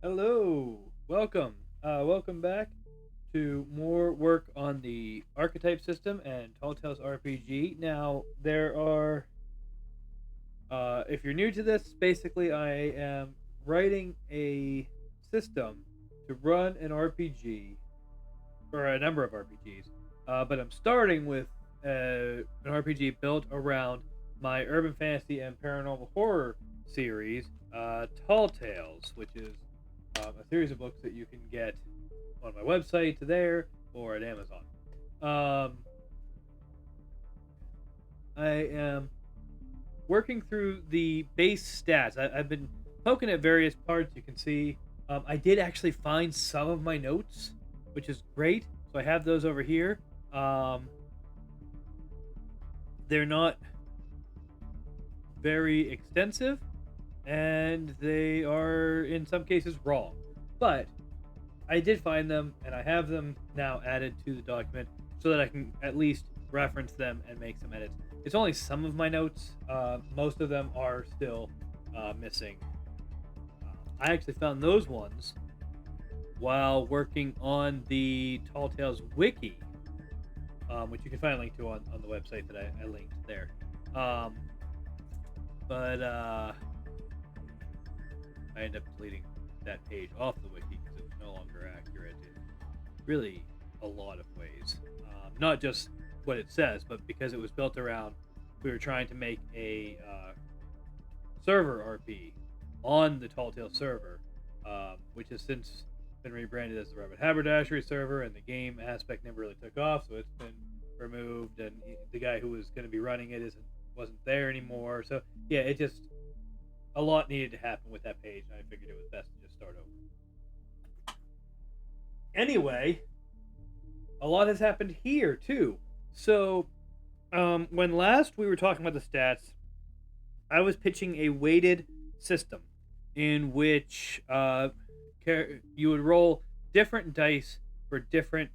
Hello, welcome back to more work on the Archetype System and Tall Tales RPG. Now, if you're new to this, basically I am writing a system to run an RPG, or a number of RPGs, but I'm starting with an RPG built around my urban fantasy and paranormal horror series, Tall Tales, which is a series of books that you can get on my website there or at Amazon. Um, I am working through the base stats. I've been poking at various parts. You can see I did actually find some of my notes, which is great. So I have those over here. Um, they're not very extensive, and they are in some cases wrong. But I did find them, and I have them now added to the document so that I can at least reference them and make some edits. It's only some of my notes. Most of them are still missing. I actually found those ones while working on the Tall Tales wiki, which you can find a link to on the website that I linked there. Um, but I ended up deleting that page off the wiki because it's no longer accurate in really a lot of ways. Not just what it says, but because it was built around, we were trying to make a server RP on the Tall Tale server, which has since been rebranded as the Rabbit Haberdashery server, and the game aspect never really took off, so it's been removed, and the guy who was going to be running it wasn't there anymore. So yeah, it just a lot needed to happen with that page, and I figured it was best to just start over. Anyway, a lot has happened here too. So, when last we were talking about the stats, I was pitching a weighted system in which you would roll different dice for different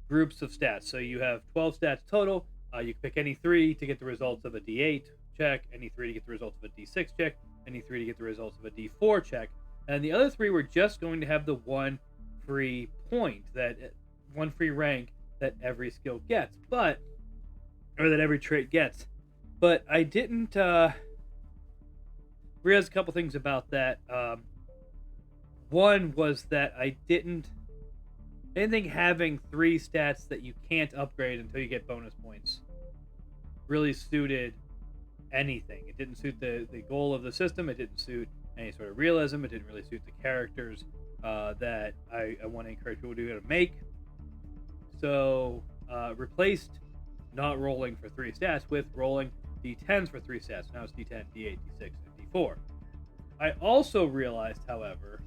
groups of stats. So you have 12 stats total. You can pick any three to get the results of a D8 check, any three to get the results of a D6 check, any three to get the results of a D4 check. And the other three were just going to have the one free point, one free rank that every skill gets, or that every trait gets. But I didn't realize a couple things about that. One was that I didn't think having three stats that you can't upgrade until you get bonus points really suited anything. It didn't suit the goal of the system. It didn't suit any sort of realism. It didn't really suit the characters that I want to encourage people to make. So replaced not rolling for three stats with rolling d10s for three stats. Now it's d10, d8, d6, and d4. I also realized, however,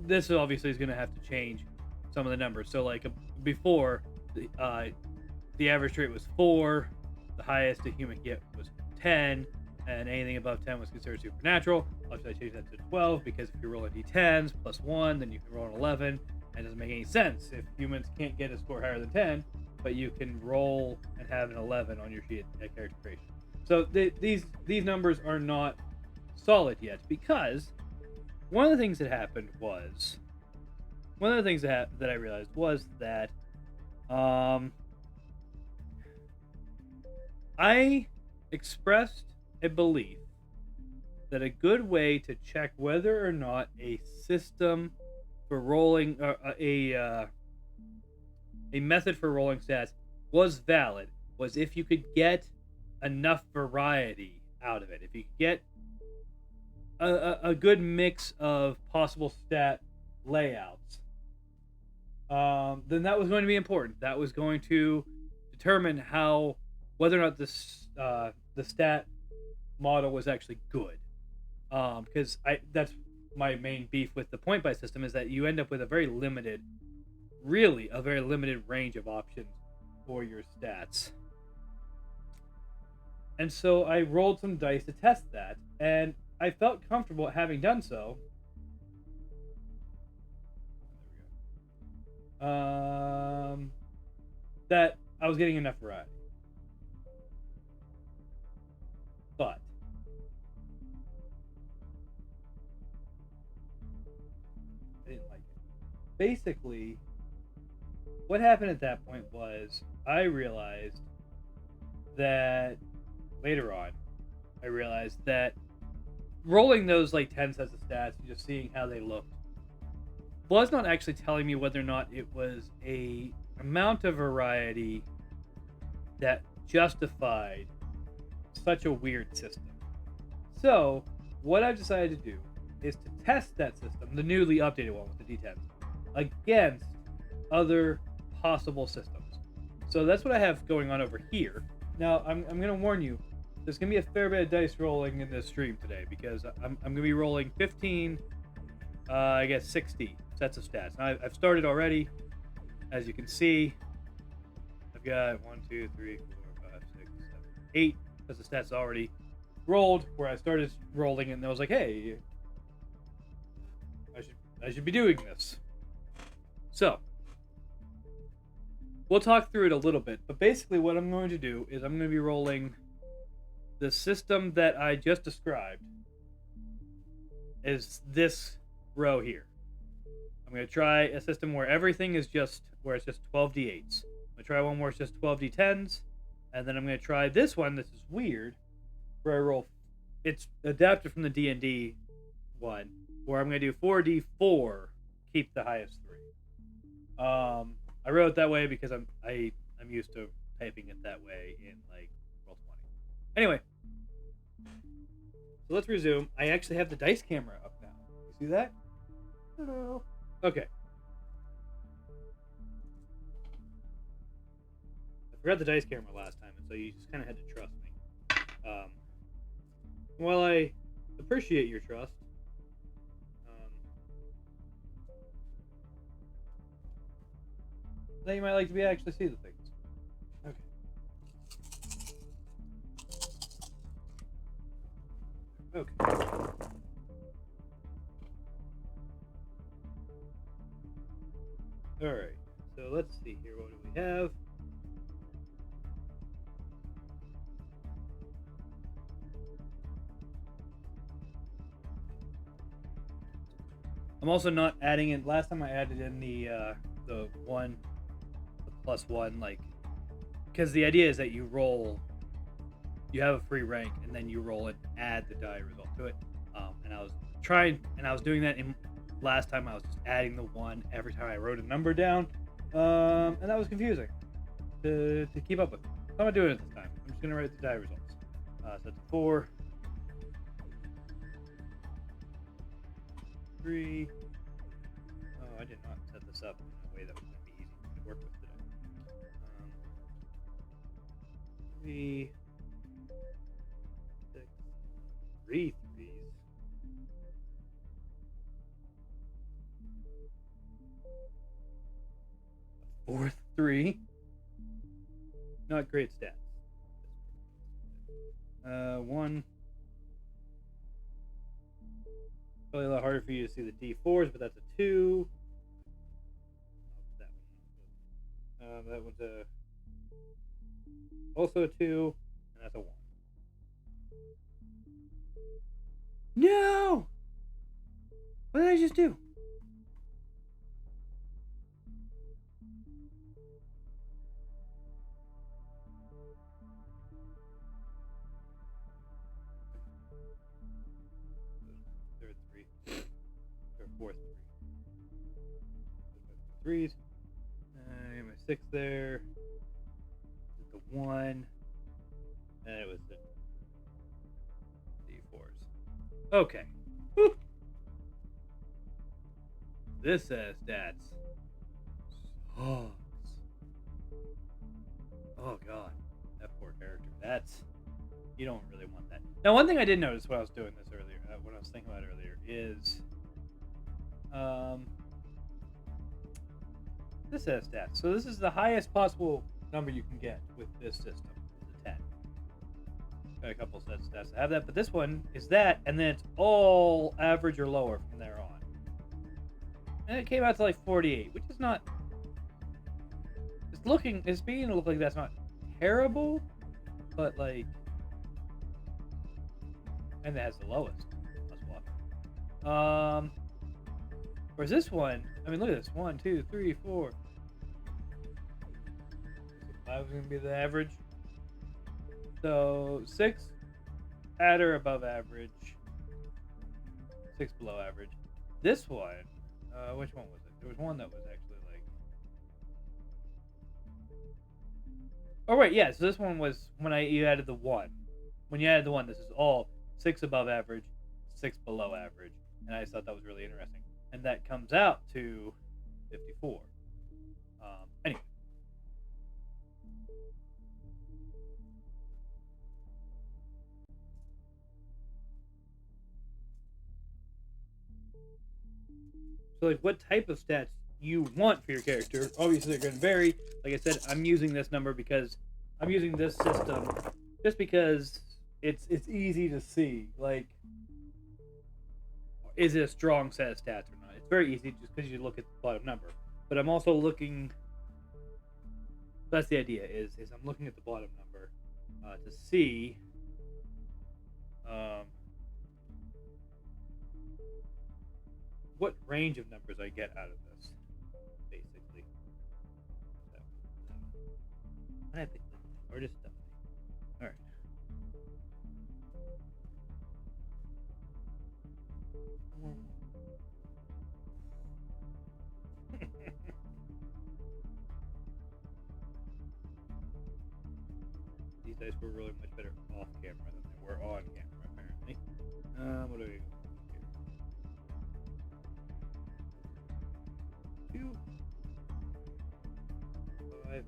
this obviously is going to have to change some of the numbers. So, like before, the average trait was 4, the highest a human get was 10, and anything above 10 was considered supernatural. Obviously, I changed that to 12 because if you roll a d10s plus 1, then you can roll an 11, and it doesn't make any sense if humans can't get a score higher than 10, but you can roll and have an 11 on your sheet at character creation. So these numbers are not solid yet because one of the things that happened was that I realized was that I expressed a belief that a good way to check whether or not a system for rolling a method for rolling stats was valid was if you could get enough variety out of it. If you could get a good mix of possible stat layouts, then that was going to be important. That was going to determine whether or not the stat model was actually good. Because that's my main beef with the point buy system is that you end up with a very limited range of options for your stats. And so I rolled some dice to test that, and I felt comfortable having done so. That I was getting enough variety. But basically, what happened at that point was I realized that later on, I realized that rolling those like 10 sets of stats and just seeing how they looked was not actually telling me whether or not it was a amount of variety that justified such a weird system. So, what I've decided to do is to test that system, the newly updated one with the D10s, against other possible systems. So that's what I have going on over here. Now, I'm going to warn you, there's going to be a fair bit of dice rolling in this stream today because I'm going to be rolling 15, I guess 60 sets of stats. Now, I've started already. As you can see, I've got 1, 2, 3, 4, 5, 6, 7, 8 sets of stats already rolled where I started rolling and I was like, hey, I should be doing this. So, we'll talk through it a little bit, but basically what I'm going to do is I'm going to be rolling the system that I just described is this row here. I'm going to try a system where everything is just, where it's just 12d8s. I'm going to try one where it's just 12d10s, and then I'm going to try this one, this is weird, where I roll, it's adapted from the D&D one, where I'm going to do 4d4, keep the highest 3. I wrote it that way because I'm used to typing it that way in like Roll20. Anyway, so let's resume. I actually have the dice camera up now. You see that? Hello. Okay. I forgot the dice camera last time, and so you just kind of had to trust me. Well, I appreciate your trust. Then you might like to be actually see the things. Okay. Okay. Alright. So let's see here. What do we have? I'm also not adding in. Last time I added in the one, the +1, like, because the idea is that you roll, you have a free rank, and then you roll and add the die result to it. And I was doing that in last time. I was just adding the 1 every time I wrote a number down, and that was confusing to keep up with. So I'm not doing it this time. I'm just gonna write the die results. So that's 4. 3. Oh, I did not set this up in a way that was going to be easy to work with today. 3, 6, 3 threes. 4th 3. Not great stats. 1. Probably a lot harder for you to see the D4s, but that's a 2. That one's also a 2, and that's a 1. No! What did I just do? Third 3. Or fourth 3. 3s. I got my 6 there. The 1. And it was the D4s. Okay. Whew. This says stats. Sucks. Oh god. That poor character. That's, you don't really want that. Now, one thing I did notice when I was doing this earlier, when I was thinking about it earlier, is this has stats. So this is the highest possible number you can get with this system. Is a 10. Got a couple sets of stats to have that, but this one is that, and then it's all average or lower from there on. And it came out to like 48, which is not. It's beginning to look like that's not terrible, but like. And it has the lowest. Plus 1. Whereas this one, I mean, look at this. 1, 2, 3, 4. 5 is going to be the average. So 6 at or above average. 6 below average. This one, which one was it? There was one that was actually like. Oh right, yeah. So this one was when you added the 1. When you added the 1, this is all 6 above average, 6 below average, and I just thought that was really interesting. And that comes out to 54. Anyway. So, like, what type of stats you want for your character? Obviously, they're going to vary. Like I said, I'm using this number because I'm using this system just because it's easy to see. Like, is it a strong set of stats or not? It's very easy just because you look at the bottom number. But I'm also looking. That's the idea. Is I'm looking at the bottom number to see. What range of numbers I get out of this, basically. So, what I pick or just stuff. All right. These dice were really much better off camera than they were on camera, apparently. What do we? 2, 5.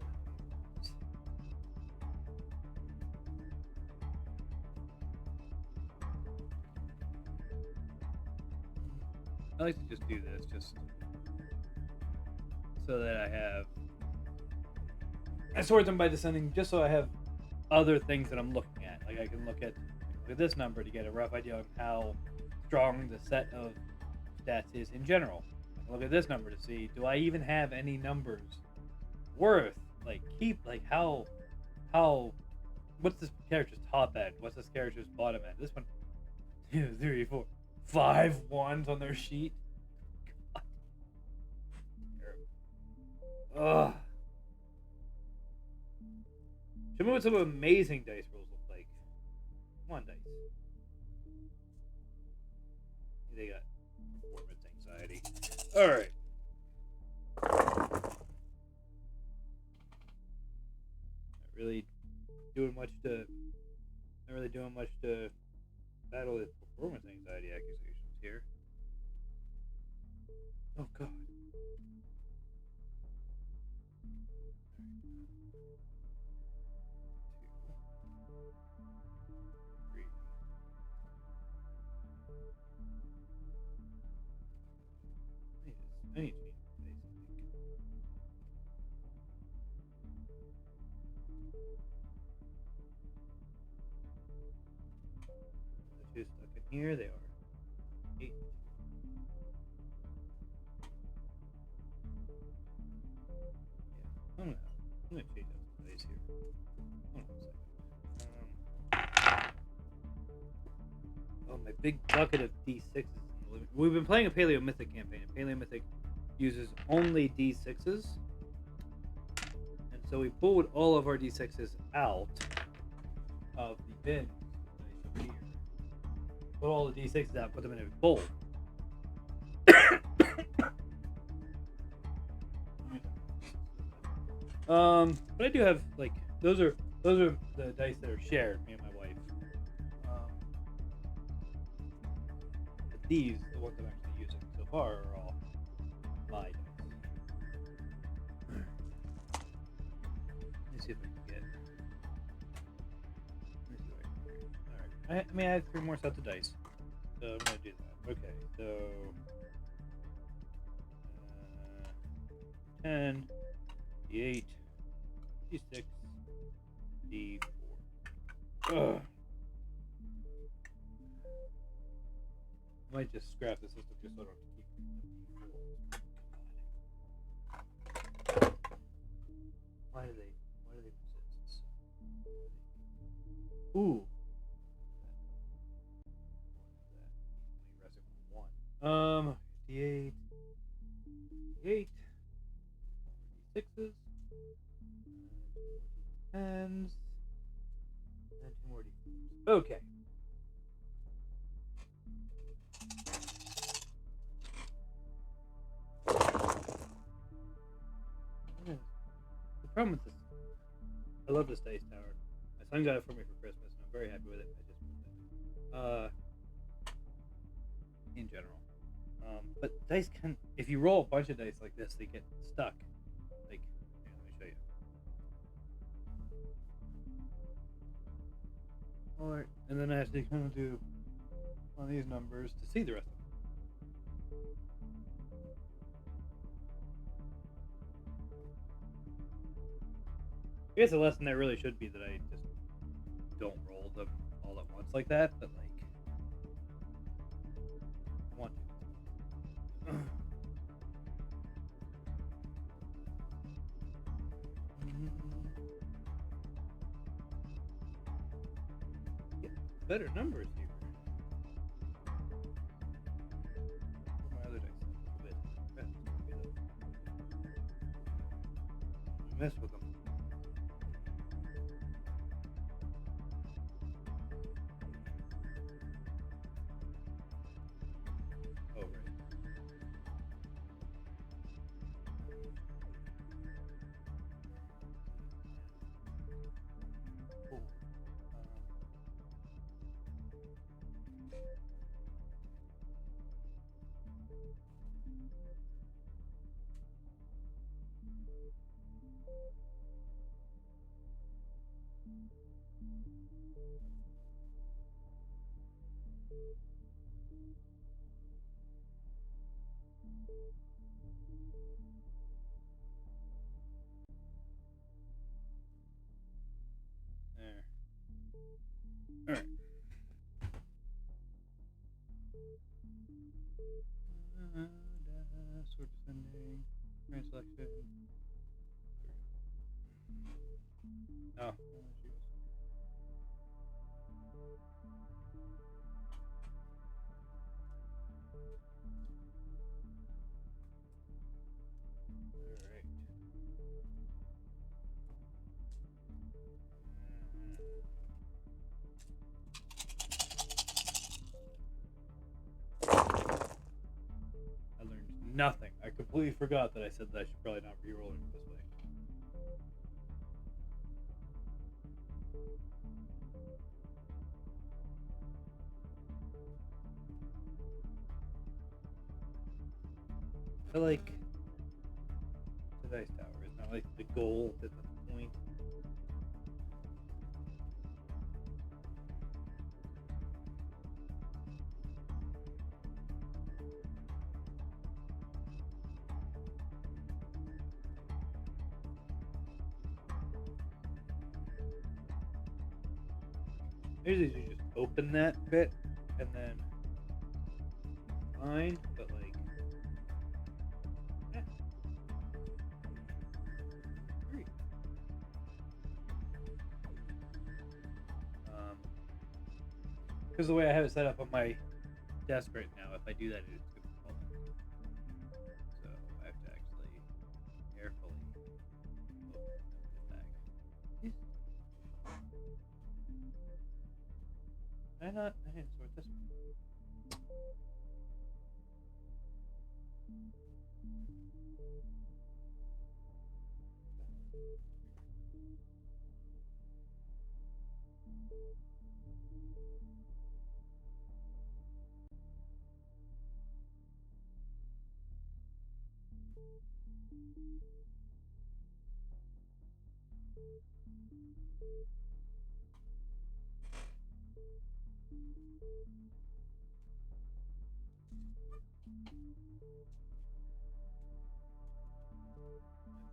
I like to just do this just so that I sort them by descending just so I have other things that I'm looking at. Like I can look at this number to get a rough idea of how strong the set of stats is in general. I can look at this number to see, do I even have any numbers worth how what's this character's top end? What's this character's bottom end? This one 2, 3, 4, 5 ones on their sheet. Ugh. Show me what some amazing dice rolls look like. Come on, dice. They got performance anxiety. Alright. Not really doing much to battle the performance anxiety accusations here. Oh god. I need to change the face, I think. The 2 stuck in here, they are 8. Yeah, I'm gonna change up the face here. Hold on a second. Oh, my big bucket of D6s. We've been playing a Paleo Mythic campaign. Paleo Mythic uses only D6s. And so we pulled all of our D6s out of the bin. Here. Put all the D6s out, put them in a bowl. But I do have like those are the dice that are shared, me and my wife. But these, the ones I'm actually using so far, are all my dice. Let me see if I can get. Let me see what I can do. Alright. I mean I have 3 more sets of dice. So I'm gonna do that. Okay, so 10, D8, D6, D4. Ugh. I might just scrap the system just so I don't keep. Why do they resist? Ooh. D8. sixes, 10s, and 2 more d4s. Okay. The problem with this, I love this dice tower. My son got it for me for Christmas, and I'm very happy with it. I just moved it. In general. But dice can, if you roll a bunch of dice like this, they get stuck. Like, here, let me show you. Alright, and then I have to kind of do on these numbers to see the rest of them. I guess a lesson there really should be that I just don't roll them all at once like that, but like, I want to. Get better numbers here. My other dice a bit. Mess with them. Oh, right. Cool. There. Alright. Sword descending. Grand selection. Oh, she was. Alright. I learned nothing. I completely forgot that I said that I should probably not re-roll it this way. I feel like the dice tower is not like the goal at the point. Usually you just open that bit and then fine, but like, eh. Great. Because the way I have it set up on my desk right now, if I do that, it's going to fall down. So I have to actually carefully open the bag. Did I not? I didn't sort this one.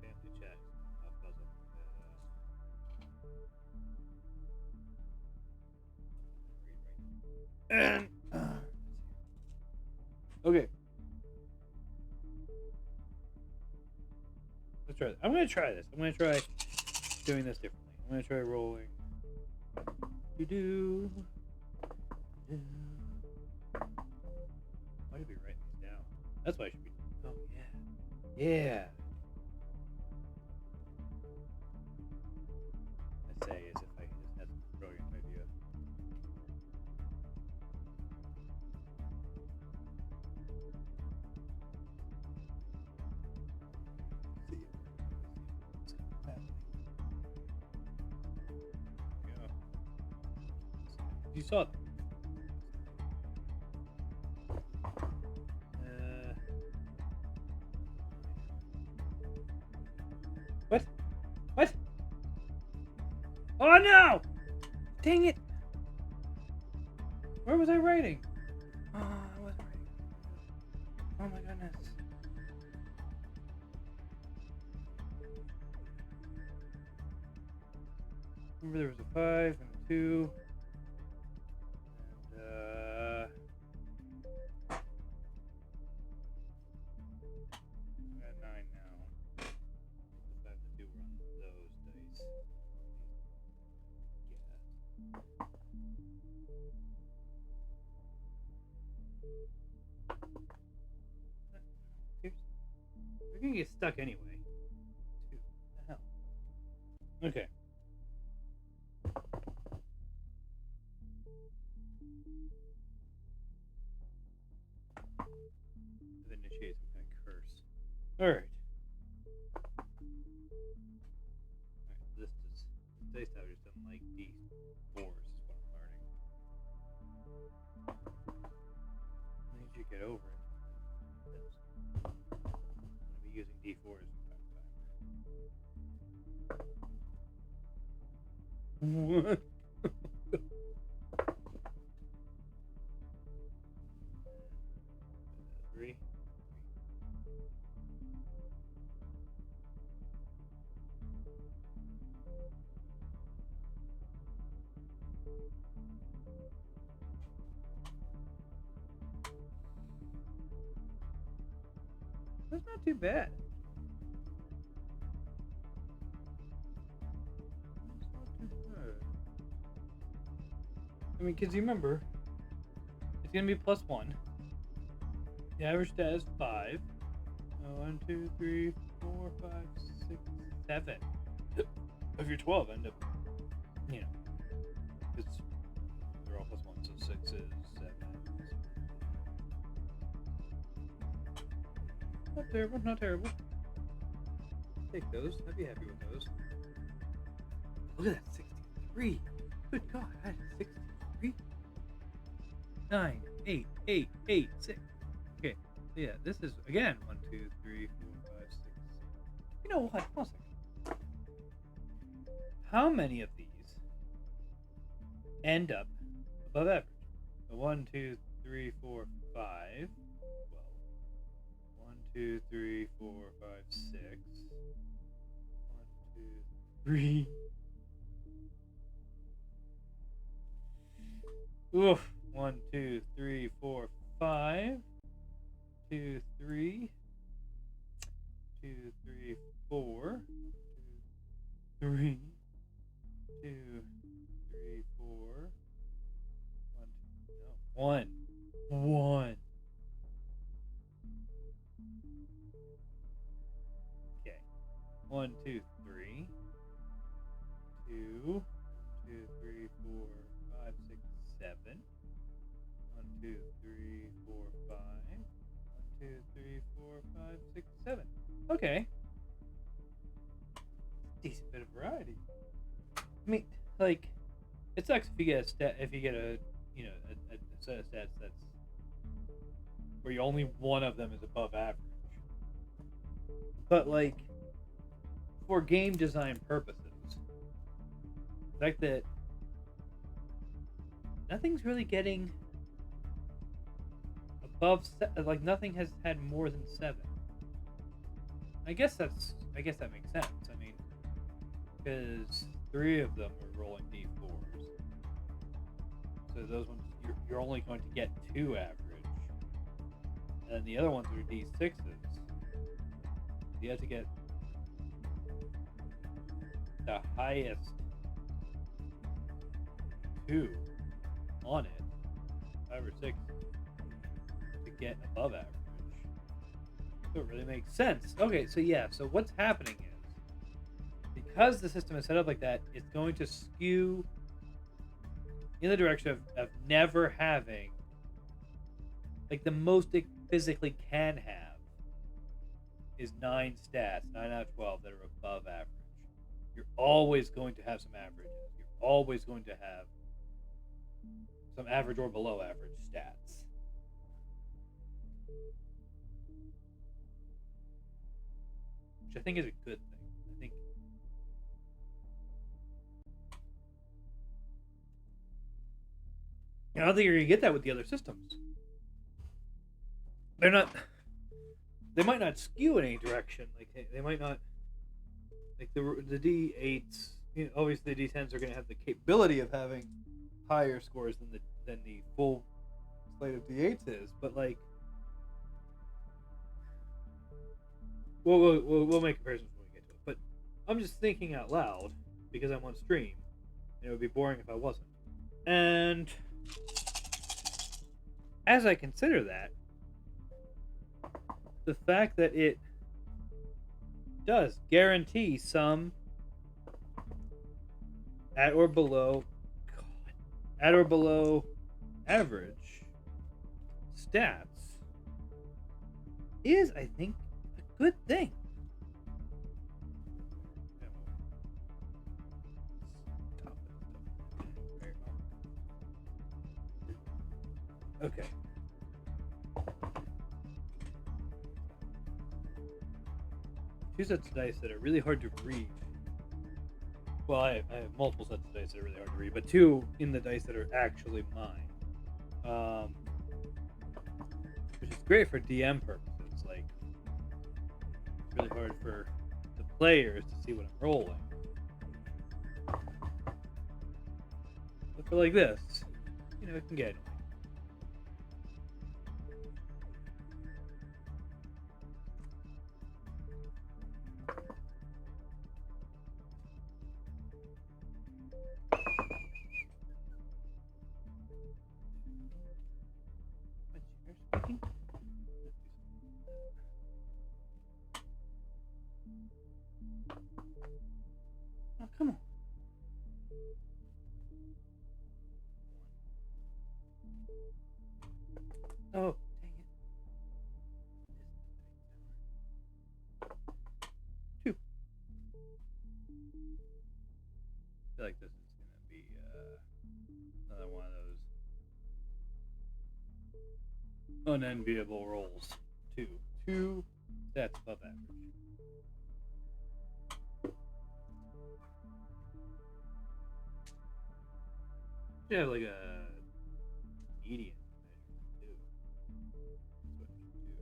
Family chat. I'll puzzle that. And okay, let's try this. I'm gonna try this. I'm gonna try doing this differently. I'm gonna try rolling. You do. Why should be writing these down? That's why I should be. Oh yeah, yeah. You saw them. What? What? Oh no! Dang it! Where was I writing? Oh, I wasn't writing. Oh my goodness. Remember there was a 5 and a 2. And I got 9 now. The 5 and the 2 were on those dice. Yeah. We're gonna get stuck anyway. What the hell? Okay. Initiate some kind of curse. Alright. This dice tower just doesn't like D4s, is what I'm learning. I need you to get over it. I'm going to be using D4s from time to time. What? 3. That's not too bad. That's not too bad. I mean, because you remember, it's going to be +1. The average stat is 5. 1, 2, 3, 4, 5, 6, 7. If you're 12, end up, you know, it's they're all +1, so 6 is 7. Not terrible, not terrible. Take those. I'd be happy with those. Look at that, 63. Good God, I had 63. 9, 8, 8, 8, 6. Okay, so yeah, this is again 1, 2, 3, 4, 5, 6. You know what? Hold on a second. How many of these end up above average? So 1, 2, 3, 4, 5. 12. 1, 2, 3, 4, 5, 6. 1, 2, 3. Oof. 1, 2, 3, 4, 5. 2, 3. 2, 3, 4. 2, 3. 2, 3, 4. 1. 1. Okay. 1, 2, 3. 2. 1, 2, 3, 4, 5, 6, 7. 1, 2, 3, 4, 5. 1, 2, 3, 4, 5, 6, 7. Okay. Decent bit of variety. I mean, like, it sucks if you get a stat, if you get a, you know, a set of stats that's where you only one of them is above average. But like, for game design purposes, the fact that nothing's really getting above, like nothing has had more than 7. I guess that makes sense. I mean, because 3 of them are rolling d4s, so those ones you're only going to get 2 average, and the other ones are d6s. You have to get the highest 2 on it, 5 or 6, to get above average. So it really makes sense. Okay, so yeah, so what's happening is, because the system is set up like that, it's going to skew in the direction of never having, like, the most it physically can have is 9 stats, 9 out of 12 that are above average. You're always going to have some averages. You're always going to have some average or below average stats. Which I think is a good thing. I don't think you're gonna get that with the other systems. They're not. They might not skew in any direction. Like they might not. Like the D8s, obviously the D10s are going to have the capability of having higher scores than the full slate of D8s is, but like we'll make comparisons when we get to it. But I'm just thinking out loud because I'm on stream, and it would be boring if I wasn't. And as I consider that, the fact that it does guarantee some at or below average stats is, I think, a good thing. Okay. Two sets of dice that are really hard to read. Well, I have multiple sets of dice that are really hard to read, but two in the dice that are actually mine. Which is great for DM purposes. Like, it's really hard for the players to see what I'm rolling. But for like this, it can get annoying. Oh, come on. Oh, dang it. Two. I feel like this is going to be another one of those unenviable rolls. Two stats above average. Should have like a median measurement too. That's what I should do.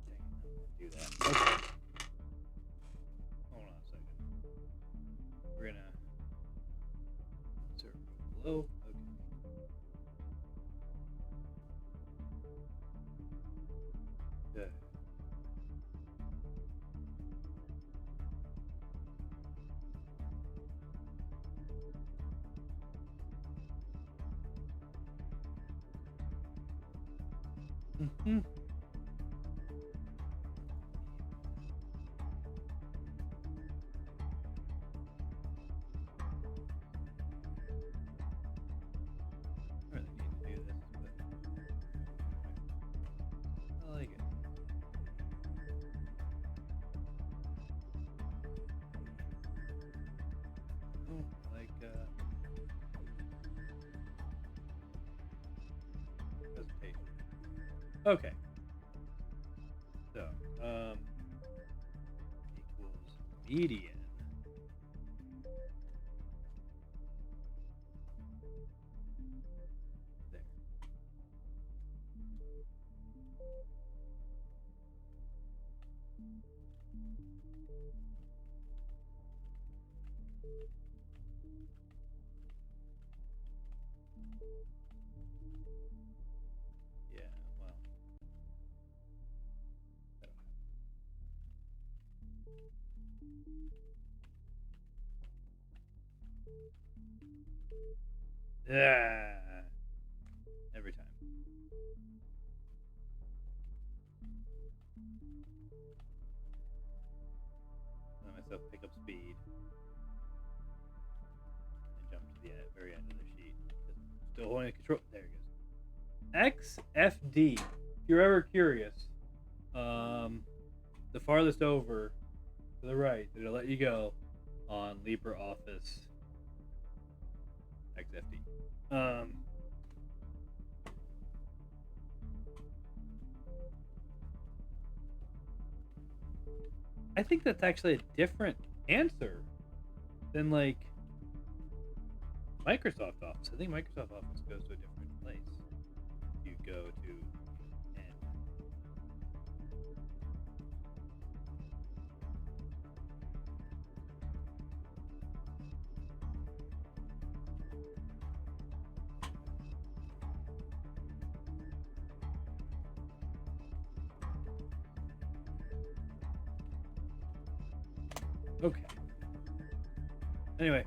Dang it, do that. Okay. Hold on a second. We're gonna insert below. Okay. Mm-hmm. I really need to do this, but I like it. Presentation. Okay. So, equals median. There. Yeah, well. Yeah. Every time. Let myself pick up speed and jump to the very end of the sheet. Still holding the control. There it goes. XFD. If you're ever curious, the farthest over to the right, it'll let you go on LibreOffice XFD. I think that's actually a different answer than like Microsoft Office. I think Microsoft Office goes to a different place. You go to N. Okay. Anyway.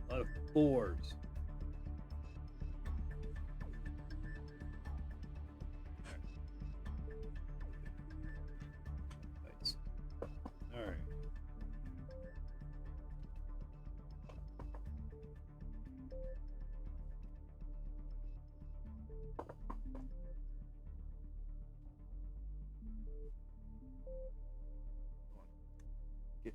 A lot of 4s. Nice. All right. Get.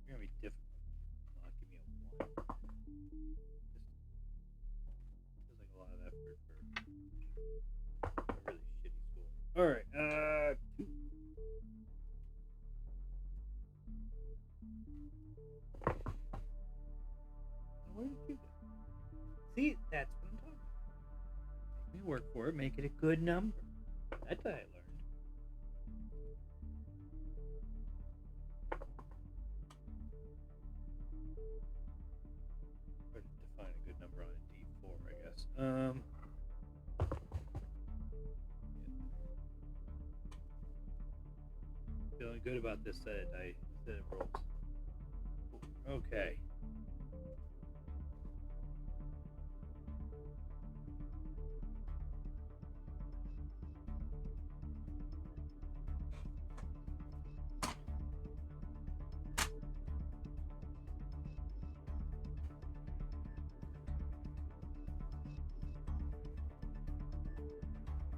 You're gonna be difficult. Give me a 1. Feels like a lot of effort for a really shitty school. All right. 2. Where did you go? See, that's what I'm talking about. Make me work for it. Make it a good number. That's what I learned. Or define a good number on a D4, I guess. Feeling good about this set of dice, set of rolls. Okay.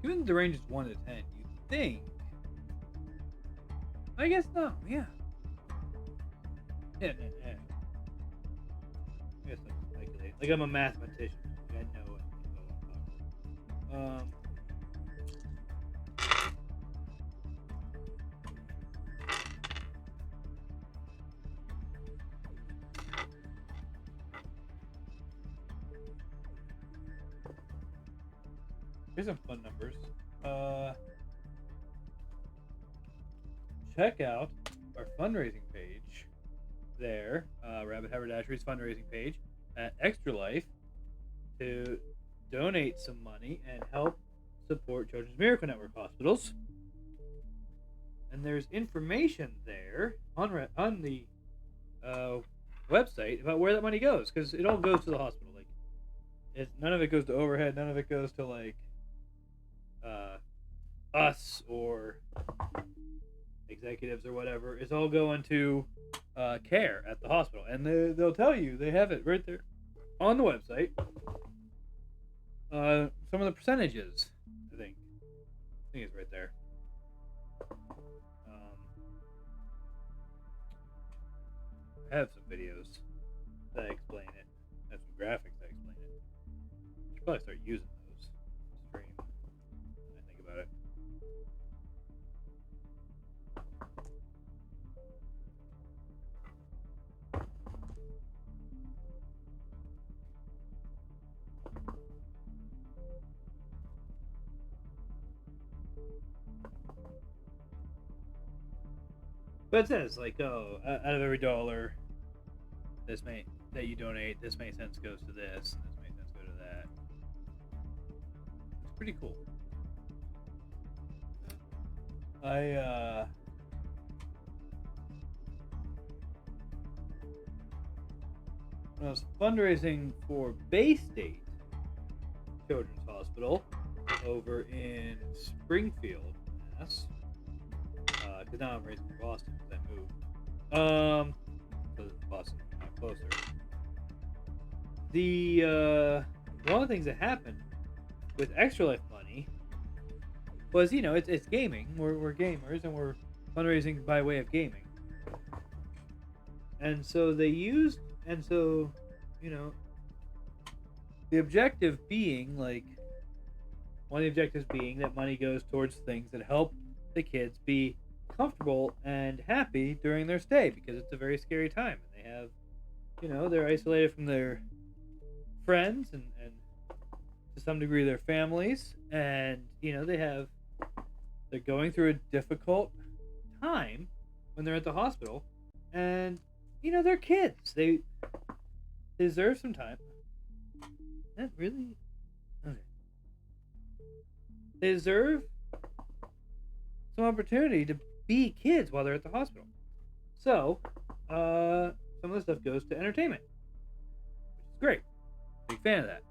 Given the range is 1 to 10, you think? I guess no. Yeah. Yeah. I guess I'm speculating. Like I'm a mathematician. I know what I'm talking about. Here's some fun numbers. Check out our fundraising page there, Rabbit Haberdashery's fundraising page at Extra Life to donate some money and help support Children's Miracle Network hospitals. And there's information there on the website about where that money goes, because it all goes to the hospital. Like, none of it goes to overhead. None of it goes to like us or executives or whatever. It's all going to care at the hospital, and they'll tell you, they have it right there on the website. Some of the percentages, I think it's right there. I have some videos that explain it. I have some graphics that explain it. I should probably start using those to stream when I think about it. But it says, like, out of every dollar that you donate, this many cents goes to this, and this many cents go to that. It's pretty cool. When I was fundraising for Bay State Children's Hospital, over in Springfield, Mass. Because now I'm raised in Boston because I moved. So Boston is now closer. One of the things that happened with Extra Life money was, it's gaming. We're gamers and we're fundraising by way of gaming. And so the objective being, like, one of the objectives being that money goes towards things that help the kids be comfortable and happy during their stay, because it's a very scary time. And they have, they're isolated from their friends and to some degree their families. And, they're going through a difficult time when they're at the hospital. And, they're kids. They deserve some time. That really? Okay. They deserve some opportunity to be kids while they're at the hospital. So, some of the stuff goes to entertainment, which is great. Big fan of that.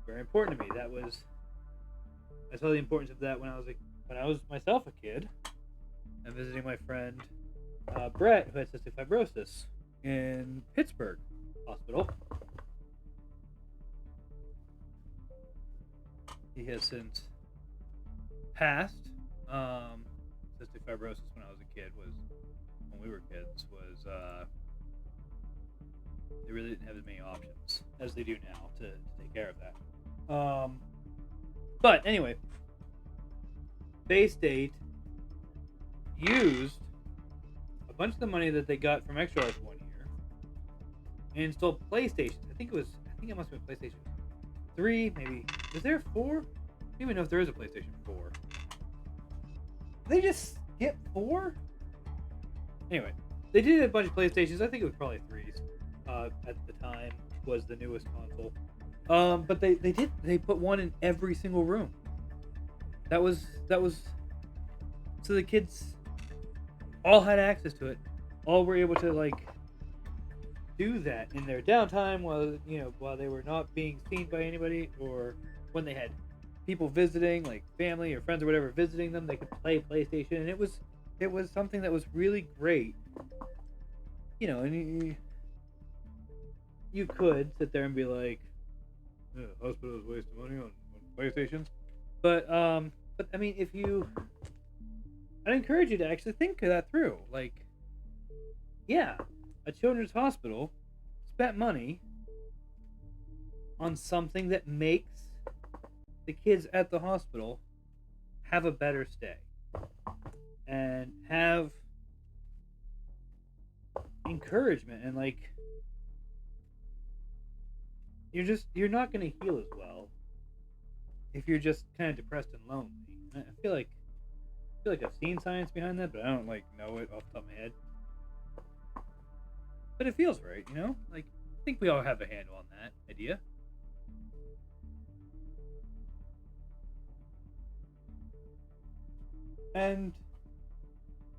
Very important to me. I saw the importance of that when I was myself a kid and visiting my friend Brett, who had cystic fibrosis in Pittsburgh Hospital. He has since passed. Cystic fibrosis when I was a kid when we were kids, they really didn't have as many options as they do now to take care of that. But anyway, Bay State used a bunch of the money that they got from Extra Life one year and installed PlayStations. I think it must have been PlayStation 3, maybe. Is there 4? I don't even know if there is a PlayStation 4. They just skip 4? Anyway, they did a bunch of PlayStations. I think it was probably 3s. At the time was the newest console. But they put one in every single room. That was so the kids all had access to it. All were able to do that in their downtime while they were not being seen by anybody, or when they had people visiting, like family or friends or whatever visiting them, they could play PlayStation, and it was something that was really great. And you could sit there and be like, yeah, hospital is wasting money on PlayStations. But I mean, I'd encourage you to actually think that through. Like, yeah, a children's hospital spent money on something that makes the kids at the hospital have a better stay and have encouragement, and you're not going to heal as well if you're just kind of depressed and lonely. I feel like I've seen science behind that, but I don't know it off the top of my head. But it feels right, I think we all have a handle on that idea. And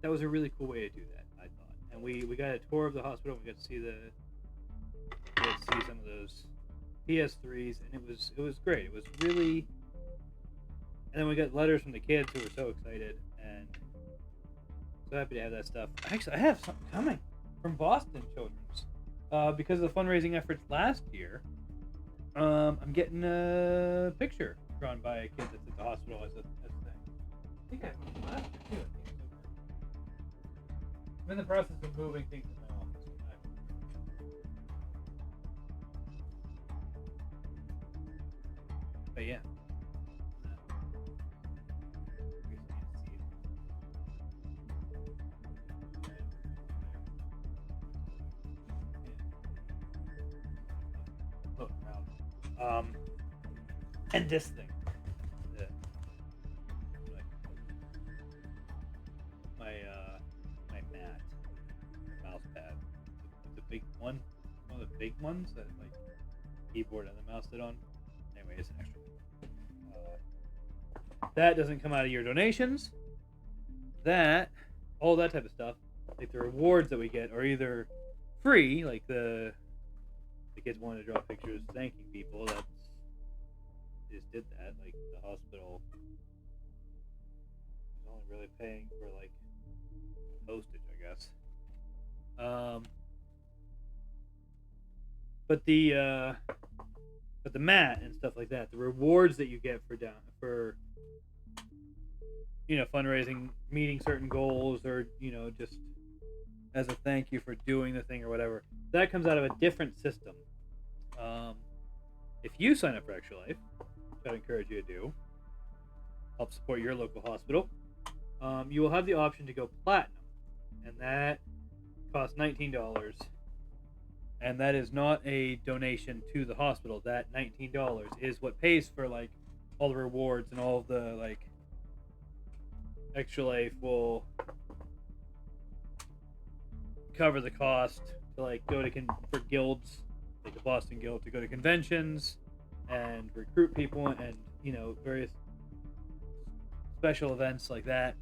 that was a really cool way to do that, I thought. And we got a tour of the hospital. We got to see some of those PS3s, and it was great. It was really. And then we got letters from the kids who were so excited and so happy to have that stuff. Actually, I have something coming from Boston Children's because of the fundraising efforts last year. I'm getting a picture drawn by a kid that's at the hospital as a thing. I think I have one last year too. I think it's okay. I'm in the process of moving things in my office. But yeah. Look around. And this thing. My mat, my mouse pad, the big one of the big ones that keyboard and the mouse sit on. Anyway, it's an extra. That doesn't come out of your donations. All that type of stuff, like the rewards that we get, are either free, like the kids wanted to draw pictures thanking people. just did that. Like the hospital is only really paying for like postage, I guess. Um, but the mat and stuff like that, the rewards that you get for fundraising, meeting certain goals, or just as a thank you for doing the thing or whatever, that comes out of a different system. Um, if you sign up for Extra Life, which I'd encourage you to do, help support your local hospital, you will have the option to go platinum, and that costs $19. And that is not a donation to the hospital. That $19 is what pays for like all the rewards and all of the like. Extra Life will cover the cost to like go to for guilds, like the Boston Guild, to go to conventions and recruit people, and various special events like that.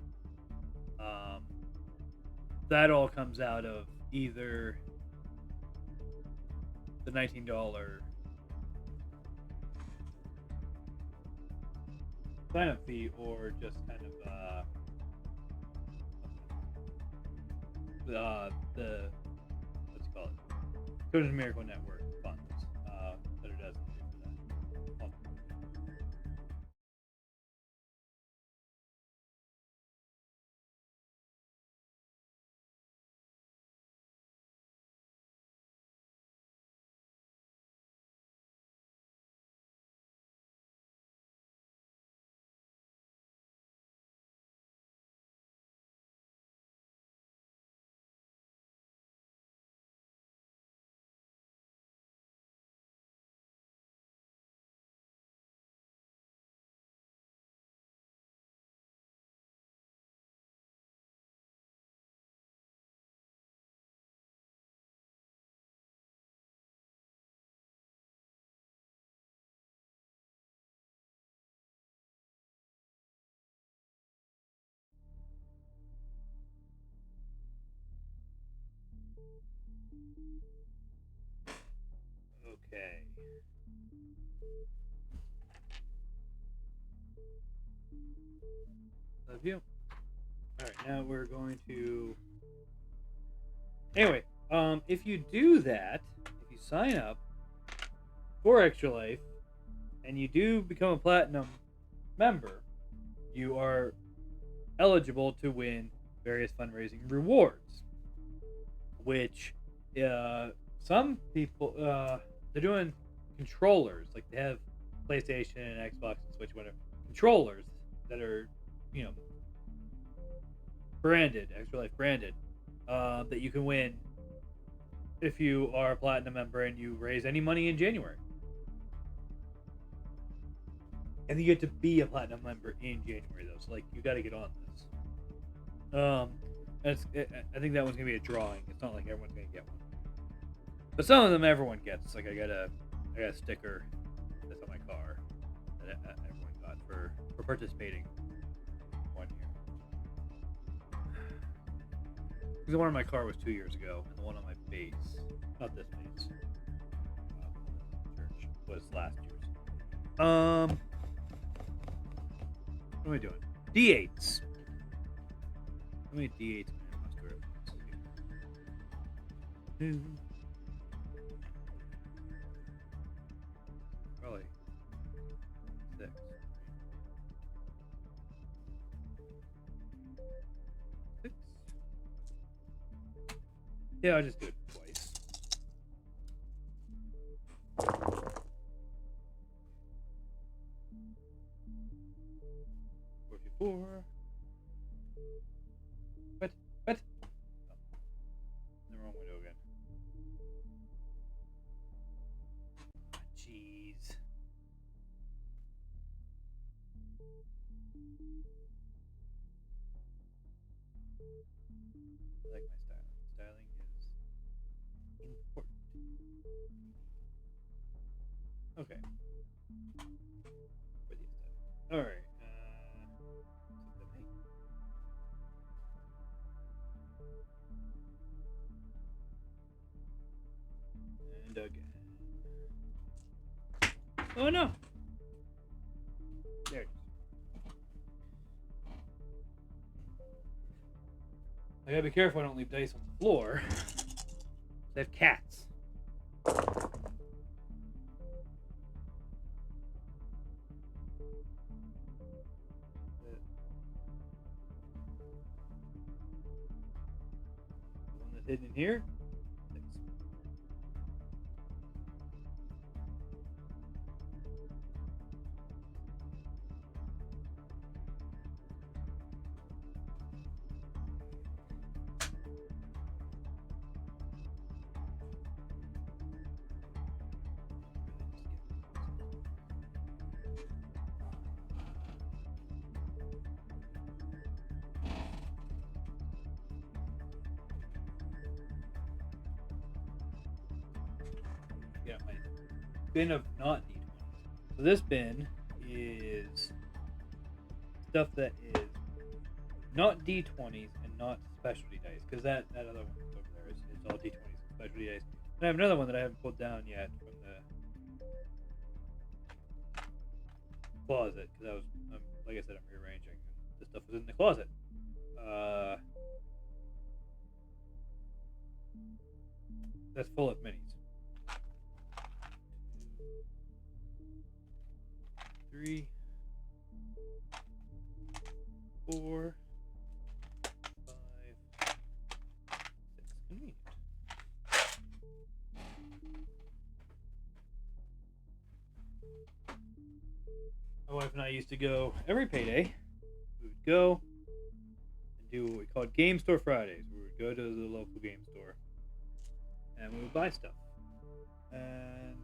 That all comes out of either the $19 sign up fee, or just kind of the what's it called, Children's Miracle Network funds that are designated for that. Okay. Love you. All right, now we're going to. Anyway, if you do that, if you sign up for Extra Life, and you do become a platinum member, you are eligible to win various fundraising rewards. Which, some people, they're doing controllers, like they have PlayStation and Xbox and Switch, whatever controllers that are, you know, branded, Extra Life branded, that you can win if you are a platinum member and you raise any money in January. And you get to be a platinum member in January, though. So, like, you got to get on this. I think that one's gonna be a drawing. It's not like everyone's gonna get one, but some of them everyone gets. Like, I got a sticker that's on my car that everyone got for participating 1 year. Because the one on my car was 2 years ago, and the one on my base, not this base, church, was last year's. What am I doing? D8s. How many D8s must we have? Probably 6. 6? Yeah, I'll just do it twice. 44. What? Oh, in the wrong window again. Jeez. I like my styling. Styling is important. Okay. For the aesthetic. All right. And again. Oh no! I gotta be careful I don't leave dice on the floor. They have cats. The one that's hidden in here. Yeah, my bin of not D20s. So this bin is stuff that is not D20s and not specialty dice, because that other one over there is it's all D20s and specialty dice. And I have another one that I haven't pulled down yet from the closet, because I was, like I said, I'm rearranging. The stuff was in the closet. That's full of minis. 3, 4, 5, 6. Convenient. My wife and I used to go every payday. We would go and do what we called Game Store Fridays. We would go to the local game store and we would buy stuff. And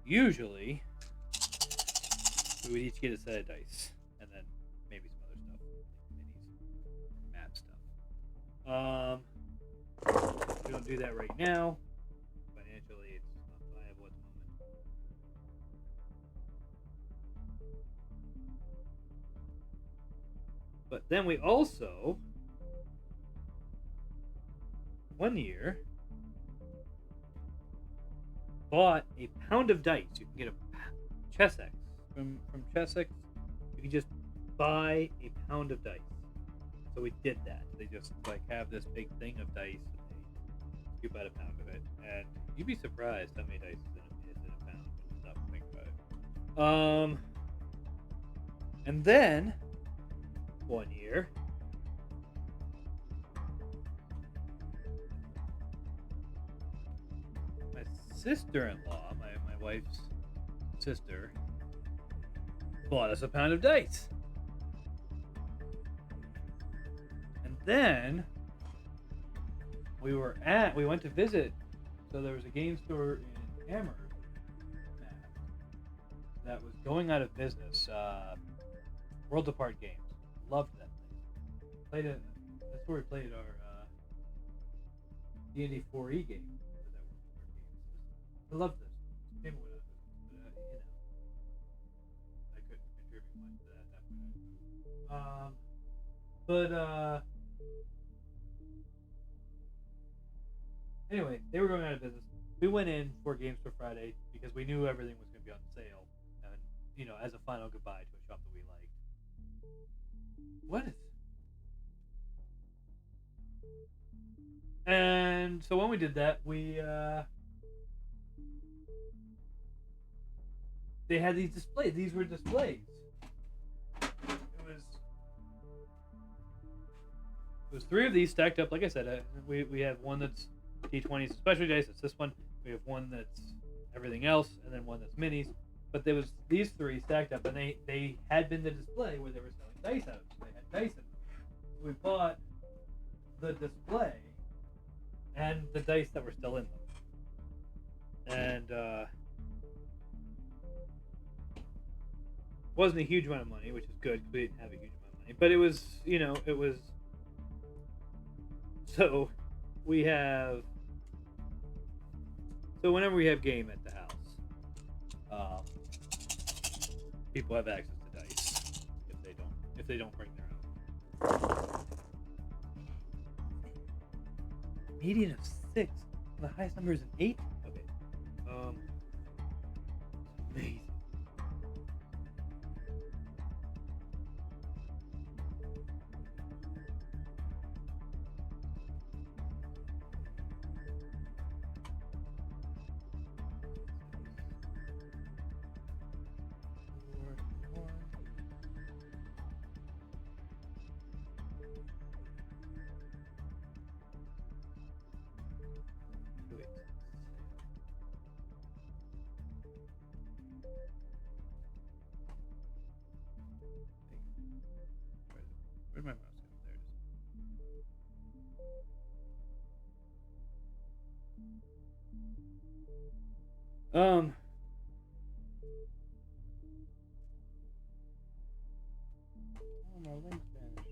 usually we would each get a set of dice and then maybe some other stuff, like minis or map stuff. We don't do that right now. Financially, it's not viable at the moment. But then we also, one year, bought a pound of dice. You can get a Chessex from Chessex. You can just buy a pound of dice. So we did that. They just like have this big thing of dice, and they scoop out a pound of it, and you'd be surprised how many dice is in a pound when you stop and think about it. And then one year, my sister-in-law, my wife's sister, bought us a pound of dice. And then we went to visit, so there was a game store in Amherst that was going out of business. World Apart Games. Loved that place. That's where we played our D&D 4E game. I loved this. Came with us, I couldn't contribute much to that point. Anyway, they were going out of business. We went in for Games for Friday because we knew everything was going to be on sale, and as a final goodbye to a shop that we liked. What is? And so when we did that, they had these displays. These were displays. It was 3 of these stacked up. Like I said, we have one that's D20s specialty dice. It's this one. We have one that's everything else, and then one that's minis. But there was these 3 stacked up, and they had been the display where they were selling dice out. So they had dice in them. We bought the display and the dice that were still in them. And wasn't a huge amount of money, which is good because we didn't have a huge amount of money. But it was, it was. So we have. So whenever we have game at the house, people have access to dice if they don't bring their own. Median of 6. The highest number is an 8. Okay. Amazing. Um. Oh, my link's vanished.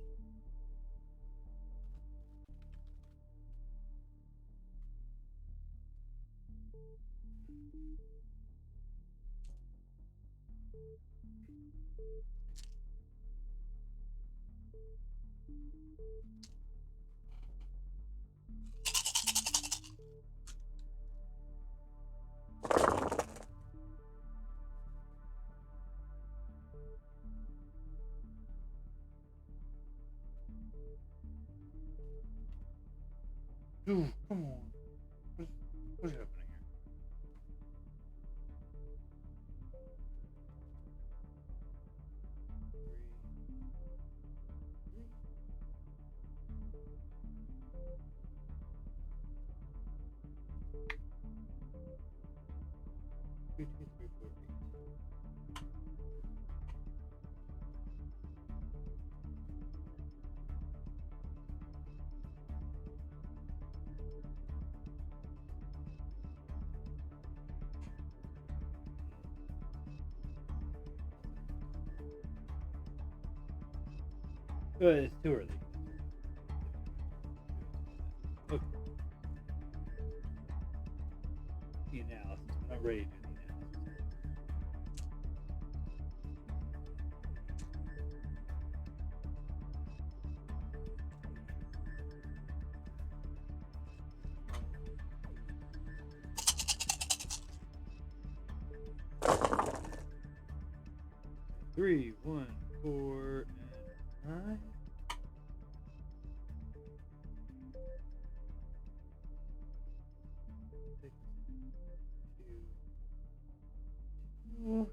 Ooh, come on. What's happening here? Three, two, three, four, eight. 2. It's too early. Okay. The analysis. I'm not ready to do the analysis. Three, 1, 4, and 9. Six, 2, 2.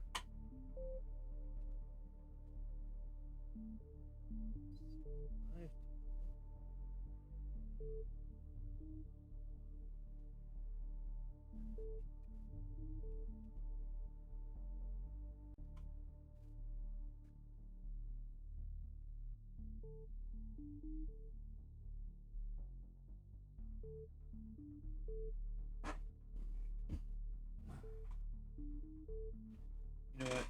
5. You know what?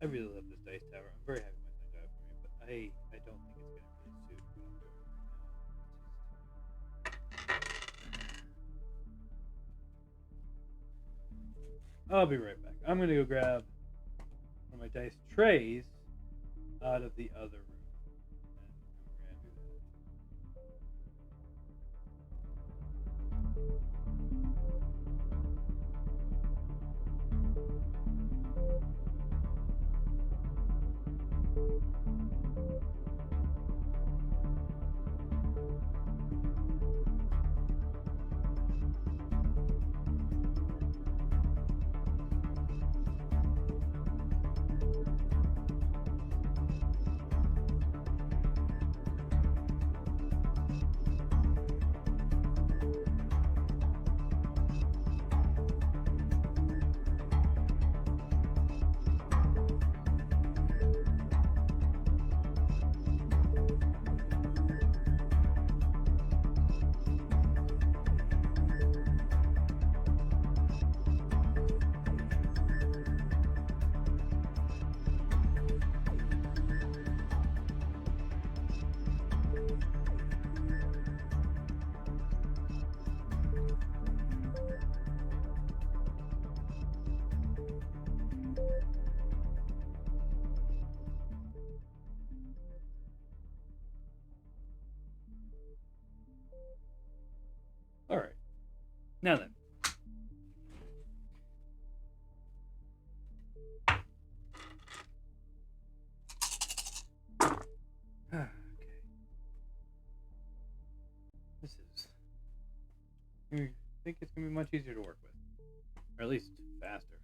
I really love this dice tower. I'm very happy my son got it for me, but I don't think it's going to really suit what I'm doing right now. I'll be right back. I'm going to go grab one of my dice trays out of the other room. And we're going to do that. All right. Now then. Okay. This is. I think it's gonna be much easier to work with, or at least faster.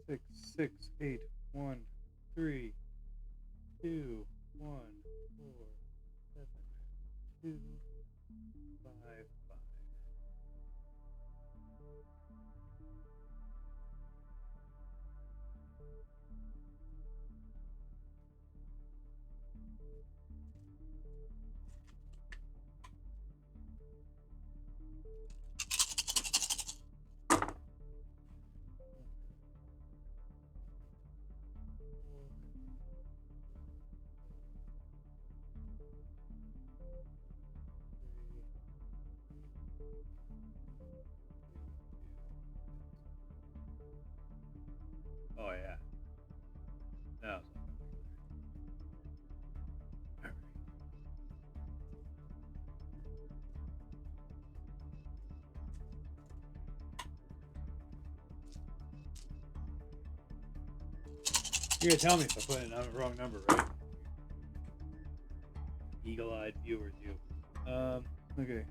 6, 6, 8, 1, 3, 2, 1, 4, 7, 2, 5, 5. You're gonna tell me if I put in a wrong number, right? Eagle-eyed viewers, you. Okay.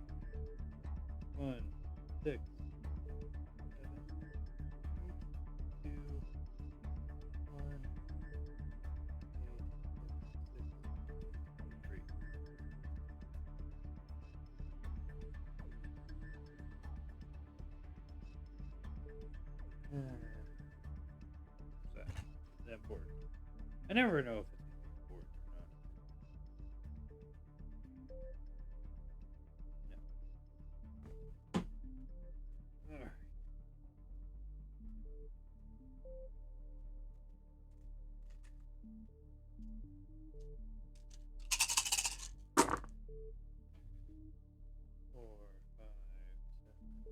1, 6, 7, 8, 2, 1, 8, 6, 3. That board. I never know if it's board or not. No. Alright. Four, 5, 7, 2,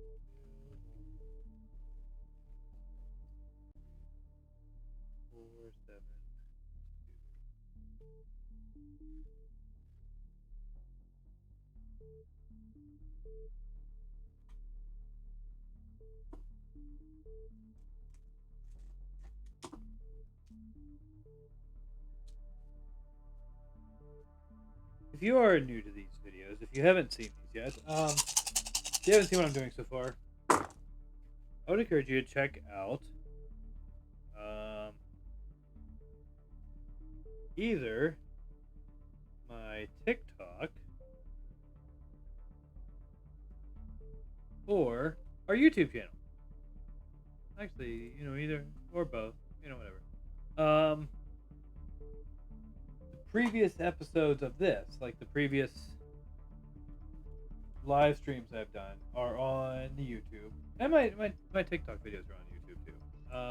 4, 7. If you are new to these videos, if you haven't seen these yet, if you haven't seen what I'm doing so far, I would encourage you to check out either my TikTok or our YouTube channel. Actually, either or both, whatever. The previous episodes of this, like the previous live streams I've done, are on the YouTube, and my TikTok videos are on YouTube too.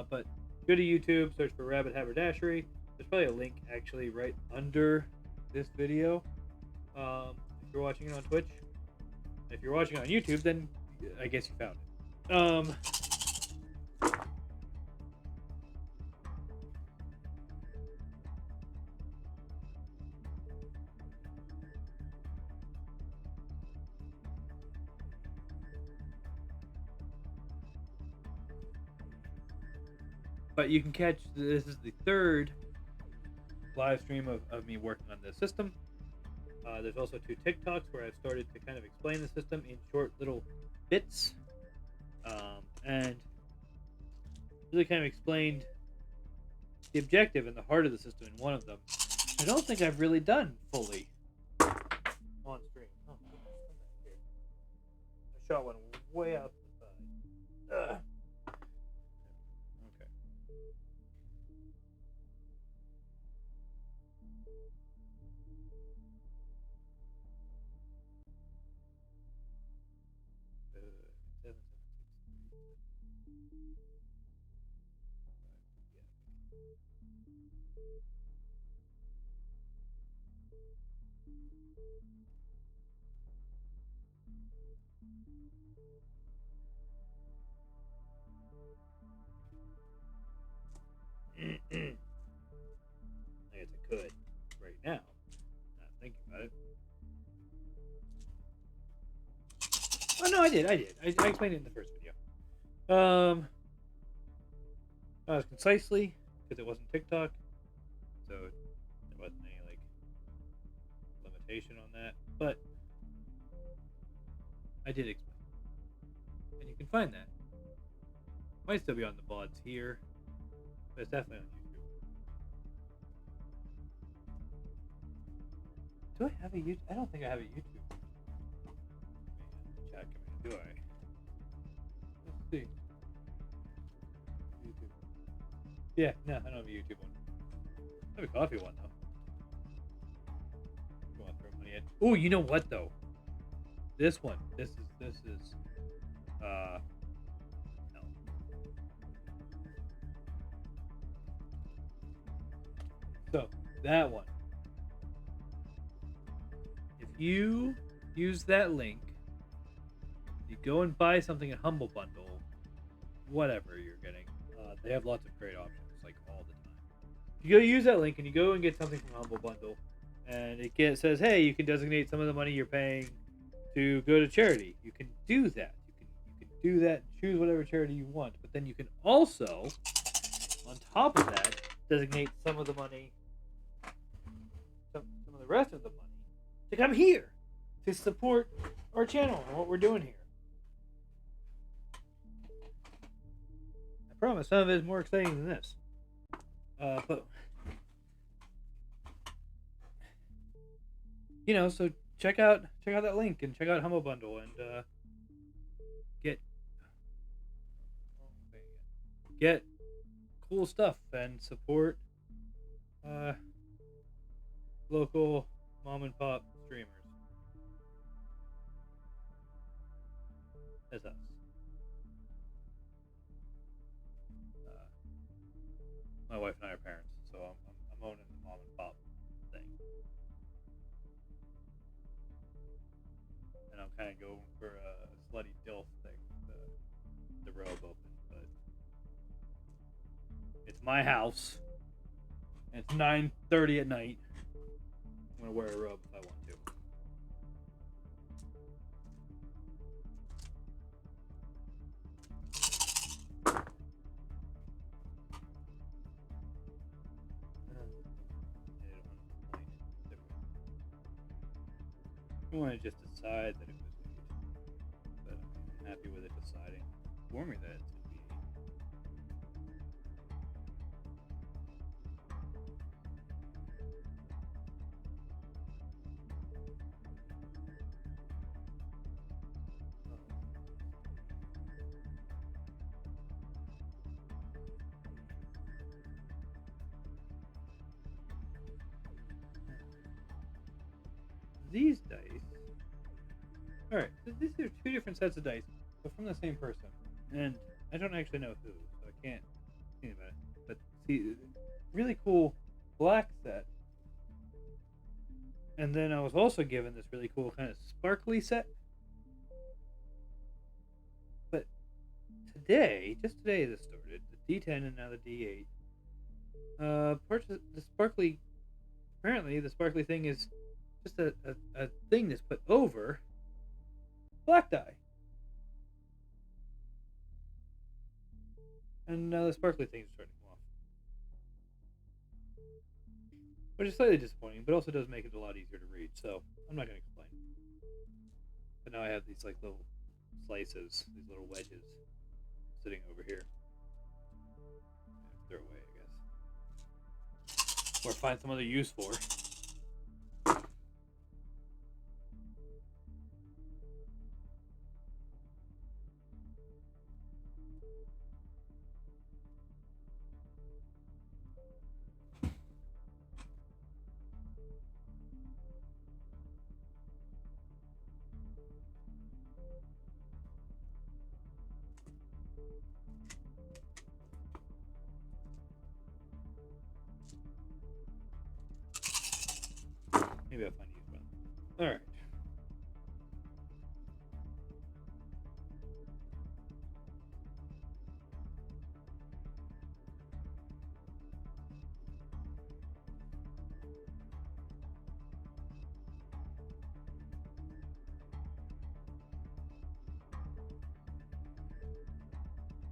But go to YouTube, search for Rabbit Haberdashery. There's probably a link actually right under this video. If you're watching it on Twitch, if you're watching it on YouTube, then I guess you found it. But you can catch, this is the third live stream of me working on this system. There's also 2 TikToks where I've started to kind of explain the system in short little bits. And really kind of explained the objective and the heart of the system in one of them. I don't think I've really done fully on stream. Oh, come back here. I shot one way out the side. Okay. I guess I could right now. Not thinking about it. Oh no, I did. I explained it in the first video. Not as concisely because it wasn't TikTok, so there wasn't any limitation on that. But I did explain, and you can find that. Might still be on the VODs here, but it's definitely on YouTube. Do I have a YouTube? I don't think I have a YouTube. Check. Do I? Let's see. YouTube. Yeah, no, I don't have a YouTube one. I have a coffee one though. Don't want to throw money at. Oh, you know what though? This one. This is. No. So that one. If you use that link, you go and buy something at Humble Bundle, whatever you're getting. They have lots of great options, like all the time. If you go use that link and you go and get something from Humble Bundle, and it says, hey, you can designate some of the money you're paying to go to charity. You can do that. You can do that. Choose whatever charity you want. But then you can also, on top of that, designate some of the money, some of the rest of the money, to come here to support our channel and what we're doing here. I promise some of it is more exciting than this. But so check out that link and check out Humble Bundle and get cool stuff and support local mom and pop streamers. That's us. My wife and I are parents, so I'm owning the mom and pop thing, and I'm kind of going for a slutty dilf thing with the robe open, but it's my house, and it's 9:30 at night. I'm gonna wear a robe if I want to. I want to just decide that it was 8, but I'm happy with it deciding for me that it's going to be 8. These dice. Alright, so these are 2 different sets of dice, but from the same person. And I don't actually know who, so I can't think about it. But see, really cool black set. And then I was also given this really cool kind of sparkly set. But just today this started, the D10 and now the D8. Parts of the sparkly, apparently the sparkly thing is just a thing that's put over black die. And now the sparkly thing is starting to come off. Which is slightly disappointing, but also does make it a lot easier to read, so I'm not going to complain. But now I have these like little slices, these little wedges sitting over here. Throw away, I guess. Or find some other use for. Maybe I'll find a use for them. Alright.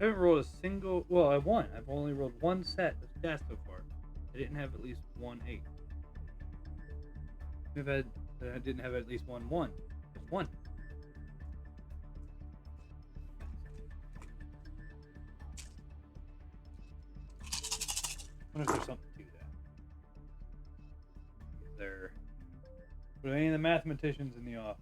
I haven't rolled a single. Well, I won. I've only rolled one set of stats so far. I didn't have at least 1 8. I didn't have at least 1 1. Just 1. I wonder if there's something to that. Is there? Were any of the mathematicians in the room?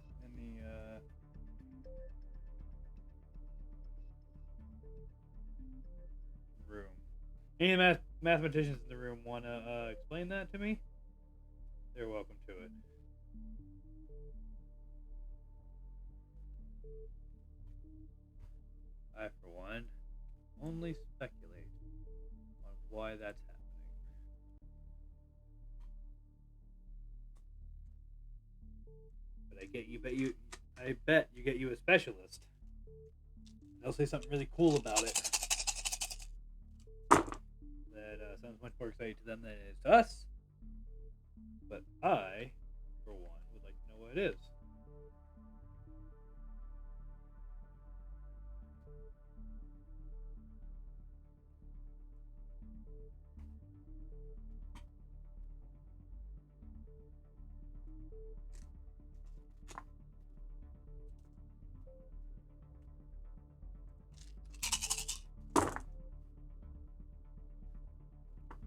Any of the mathematicians in the room want to explain that to me? They're welcome to it. I, for one, only speculate on why that's happening. But I bet you get you a specialist. They'll say something really cool about it. That sounds much more exciting to them than it is to us. But I, for one, would like to know what it is.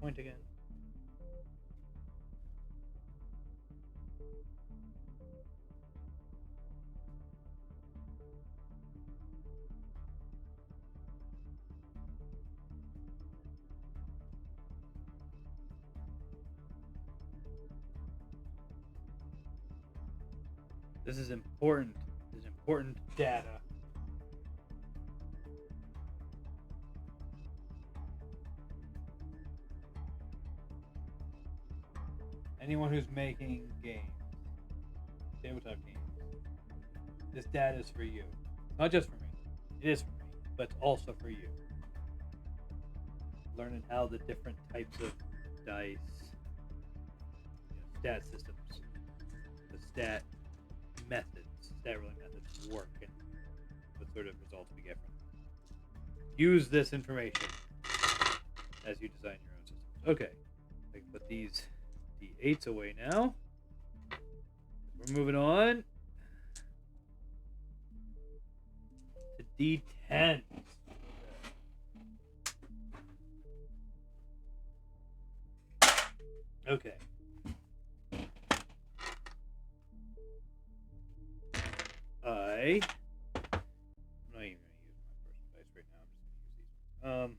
point again? This is important. This is important data. Anyone who's making games, tabletop games, this data is for you. Not just for me. It is for me, but it's also for you. Learning how the different types of dice, stat systems, the stat rolling methods work, and what sort of results we get from it. Use this information as you design your own systems. Okay, I can put these D8s away now. We're moving on to D10s. Okay. I'm not even going to use my personal dice right now. I'm just going to use these.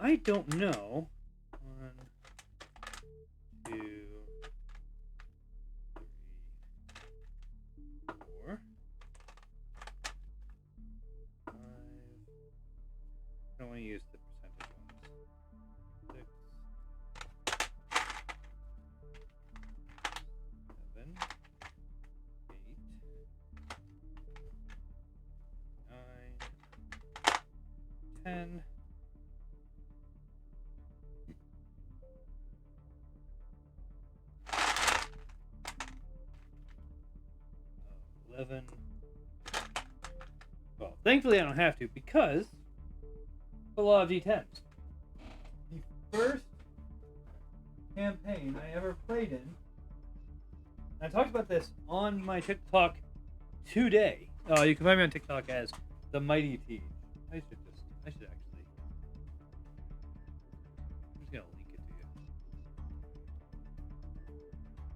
I don't know. 1, 2, 3, 4, 5. I don't want to use the percentage ones. 6, 7, 8, 9, 10. 11. Well, thankfully I don't have to, because the law of D10s. The first campaign I ever played in, I talked about this on my TikTok today. You can find me on TikTok as the Mighty Teach. I should actually. I'm just gonna link it to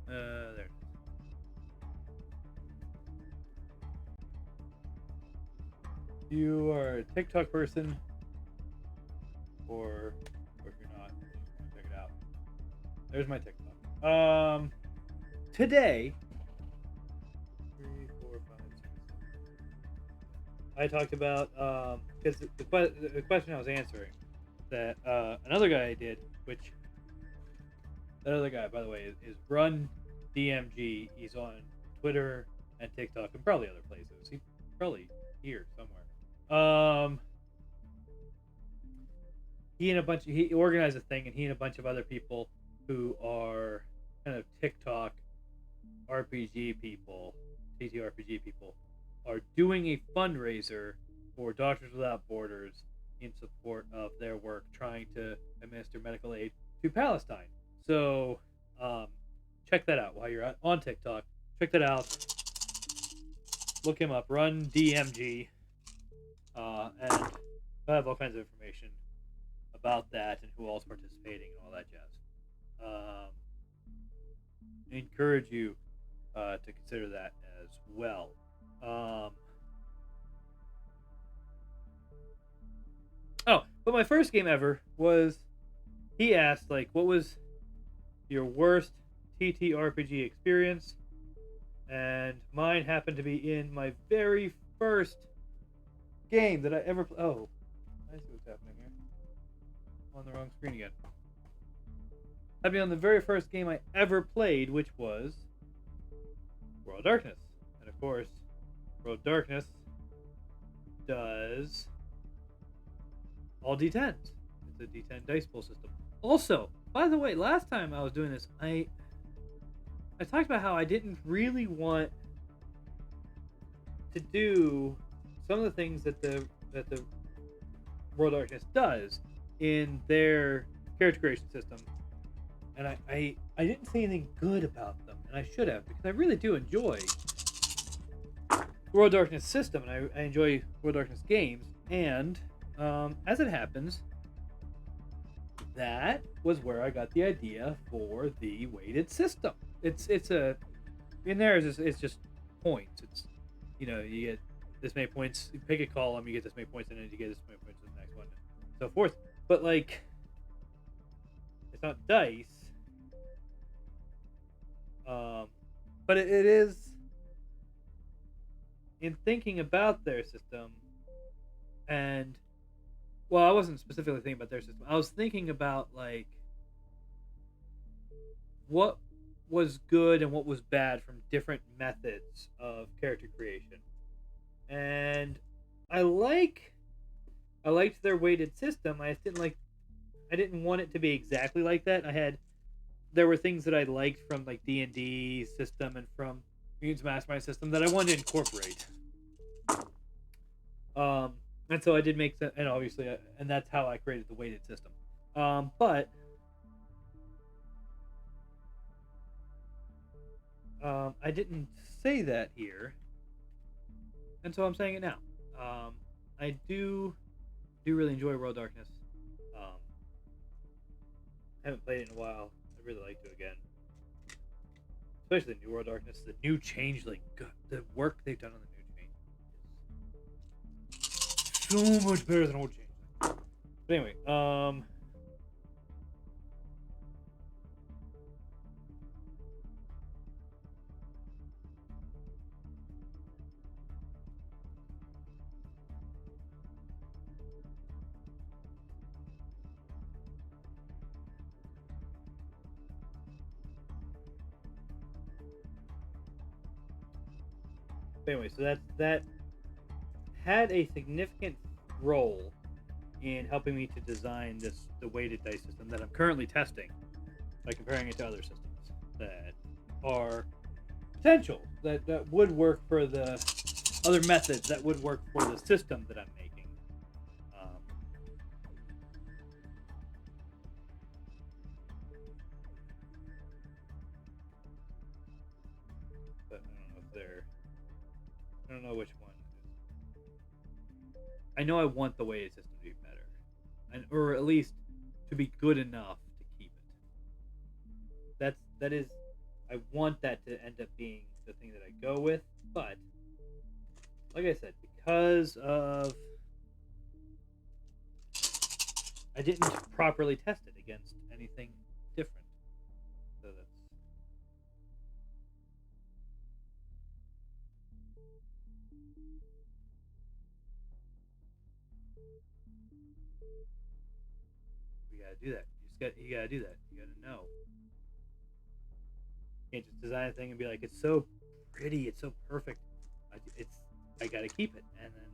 you. There it is. You are a TikTok person, or if you're not, you just want to check it out. There's my TikTok. Today, 3, 4, 5, 6, 7. I talked about because the question I was answering that another guy did, which that other guy, by the way, is Run DMG. He's on Twitter and TikTok and probably other places. He's probably here somewhere. He organized a thing, and he and a bunch of other people who are kind of TikTok RPG people, TTRPG people, are doing a fundraiser for Doctors Without Borders in support of their work trying to administer medical aid to Palestine. So, check that out while you're on TikTok. Check that out. Look him up. Run DMG. And I have all kinds of information about that and who all's participating and all that jazz. I encourage you to consider that as well. But my first game ever was, he asked, like, what was your worst TTRPG experience? And mine happened to be in my very first game that I ever played. Oh, I see what's happening here. I'm on the wrong screen again. I'd be on the very first game I ever played, which was World of Darkness. And of course, World of Darkness does all D10s. It's a D10 dice pool system. Also, by the way, last time I was doing this, I talked about how I didn't really want to do some of the things that the World of Darkness does in their character creation system, and I didn't say anything good about them, and I should have, because I really do enjoy the World of Darkness system, and I enjoy World of Darkness games, and as it happens, that was where I got the idea for the weighted system. It's a in there is it's just points. It's you get this many points. You pick a column, you get this many points, and then you get this many points in the next one, and so forth. But like, it's not dice. Um, but it is in thinking about their system, and well, I wasn't specifically thinking about their system. I was thinking about like what was good and what was bad from different methods of character creation. And I like I liked their weighted system. I didn't want it to be exactly like that. There were things that I liked from like D&D system and from Mutants Mastermind system that I wanted to incorporate. Um and so I did make that, and obviously and that's how I created the weighted system. But I didn't say that here, and so I'm saying it now. I do really enjoy World Darkness. Um, haven't played it in a while. I really like to again, especially the New World Darkness. The new Changeling, the work they've done on the new Change is so much better than old Changeling. But anyway, so that had a significant role in helping me to design the weighted dice system that I'm currently testing by comparing it to other systems that are potential that would work for the other methods that would work for the system that I'm making. Um, but I don't know which one. I know I want the weighted system to be better, and or at least to be good enough to keep it. That is, I want that to end up being the thing that I go with. But like I said, because of I didn't properly test it against anything different, so that's we gotta do that. You gotta do that. You gotta know. You can't just design a thing and be like, it's so pretty, it's so perfect. I gotta keep it, and then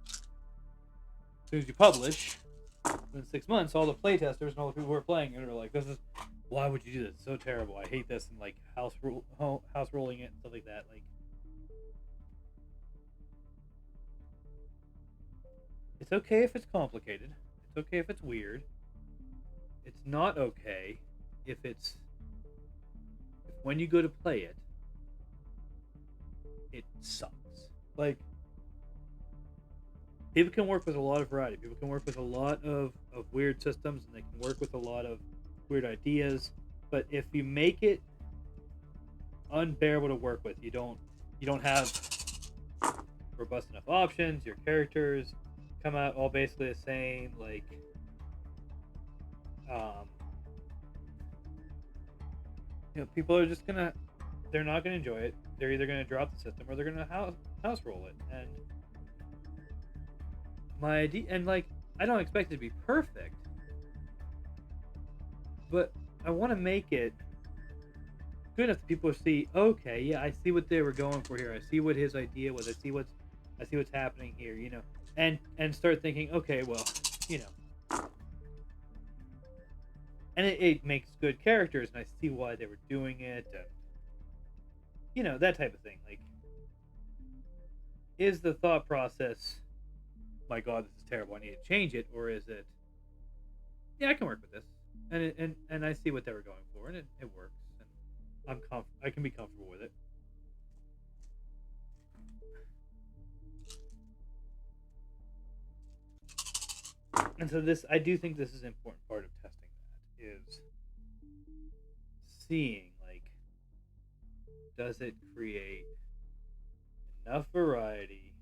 as soon as you publish, in 6 months, all the playtesters and all the people who are playing it are like, "This is why would you do this? It's so terrible. I hate this," and like house rolling it and stuff like that. Like, it's okay if it's complicated. It's okay if it's weird. It's not okay if if when you go to play it, it sucks. Like, people can work with a lot of variety. People can work with a lot of weird systems, and they can work with a lot of weird ideas. But if you make it unbearable to work with, you don't have robust enough options. Your characters come out all basically the same. Like, um, people are just gonna they're not gonna enjoy it. They're either gonna drop the system or they're gonna house roll it. And my idea, and like, I don't expect it to be perfect, but I want to make it good enough that people see, okay, yeah, I see what they were going for here. I see what his idea was. I see what's happening here, and start thinking, okay, well, you know, and it makes good characters, and I see why they were doing it, and that type of thing. Like, is the thought process, my God, this is terrible, I need to change it, or is it, yeah, I can work with this, and I see what they were going for, and it works, and I can be comfortable with it. And so I do think this is an important part of testing seeing, like, does it create enough variety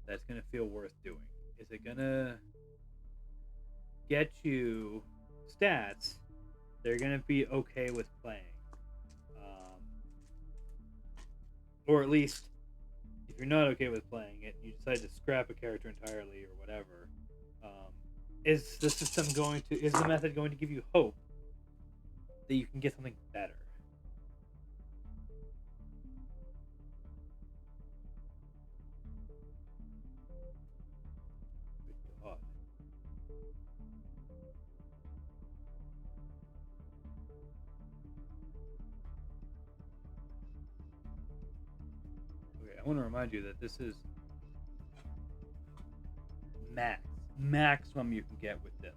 that's going to feel worth doing? Is it going to get you stats they're going to be okay with playing? Um, or at least, if you're not okay with playing it, you decide to scrap a character entirely or whatever. Um, is the method going to give you hope that you can get something better? Good God. Okay, I want to remind you that this is maximum you can get with this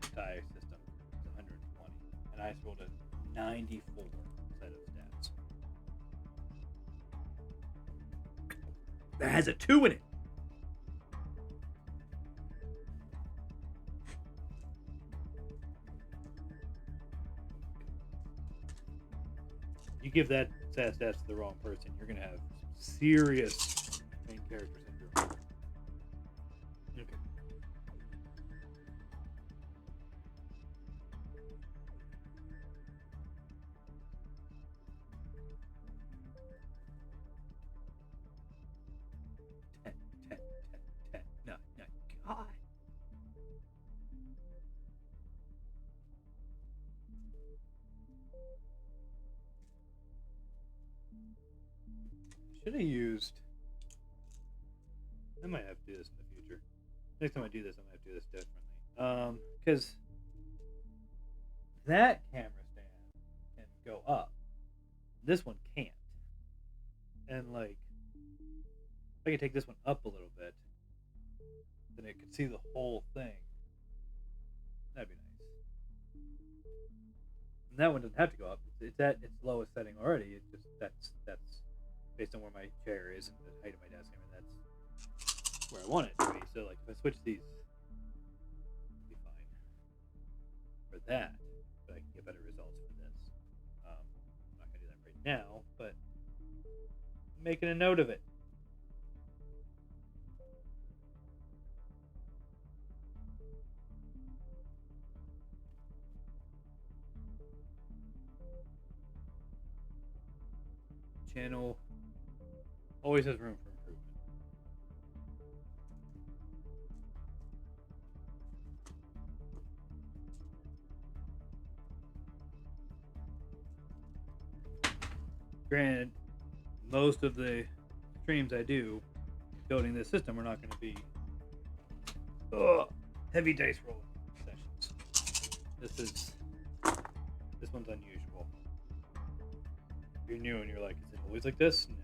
entire system is 120, and I rolled a 94 set of stats. That has a 2 in it. You give that stats to the wrong person, you're gonna have serious main character syndrome. Okay. Ten. No, God. Should have used. I might have to do this in the future. Next time I do this, I'm gonna have to do this differently. Because that camera stand can go up. This one can't. And like, if I could take this one up a little bit, then it could see the whole thing. That'd be nice. And that one doesn't have to go up. It's at its lowest setting already. It just that's based on where my chair is and the height of my desk. I mean, that's where I want it to be. So like, if I switch these, it'll be fine for that. But I can get better results for this. I'm not gonna do that right now, but I'm making a note of it. Channel always has room for improvement. Granted, most of the streams I do building this system are not going to be heavy dice roll sessions. This one's unusual. If you're new and you're like, is it always like this? No.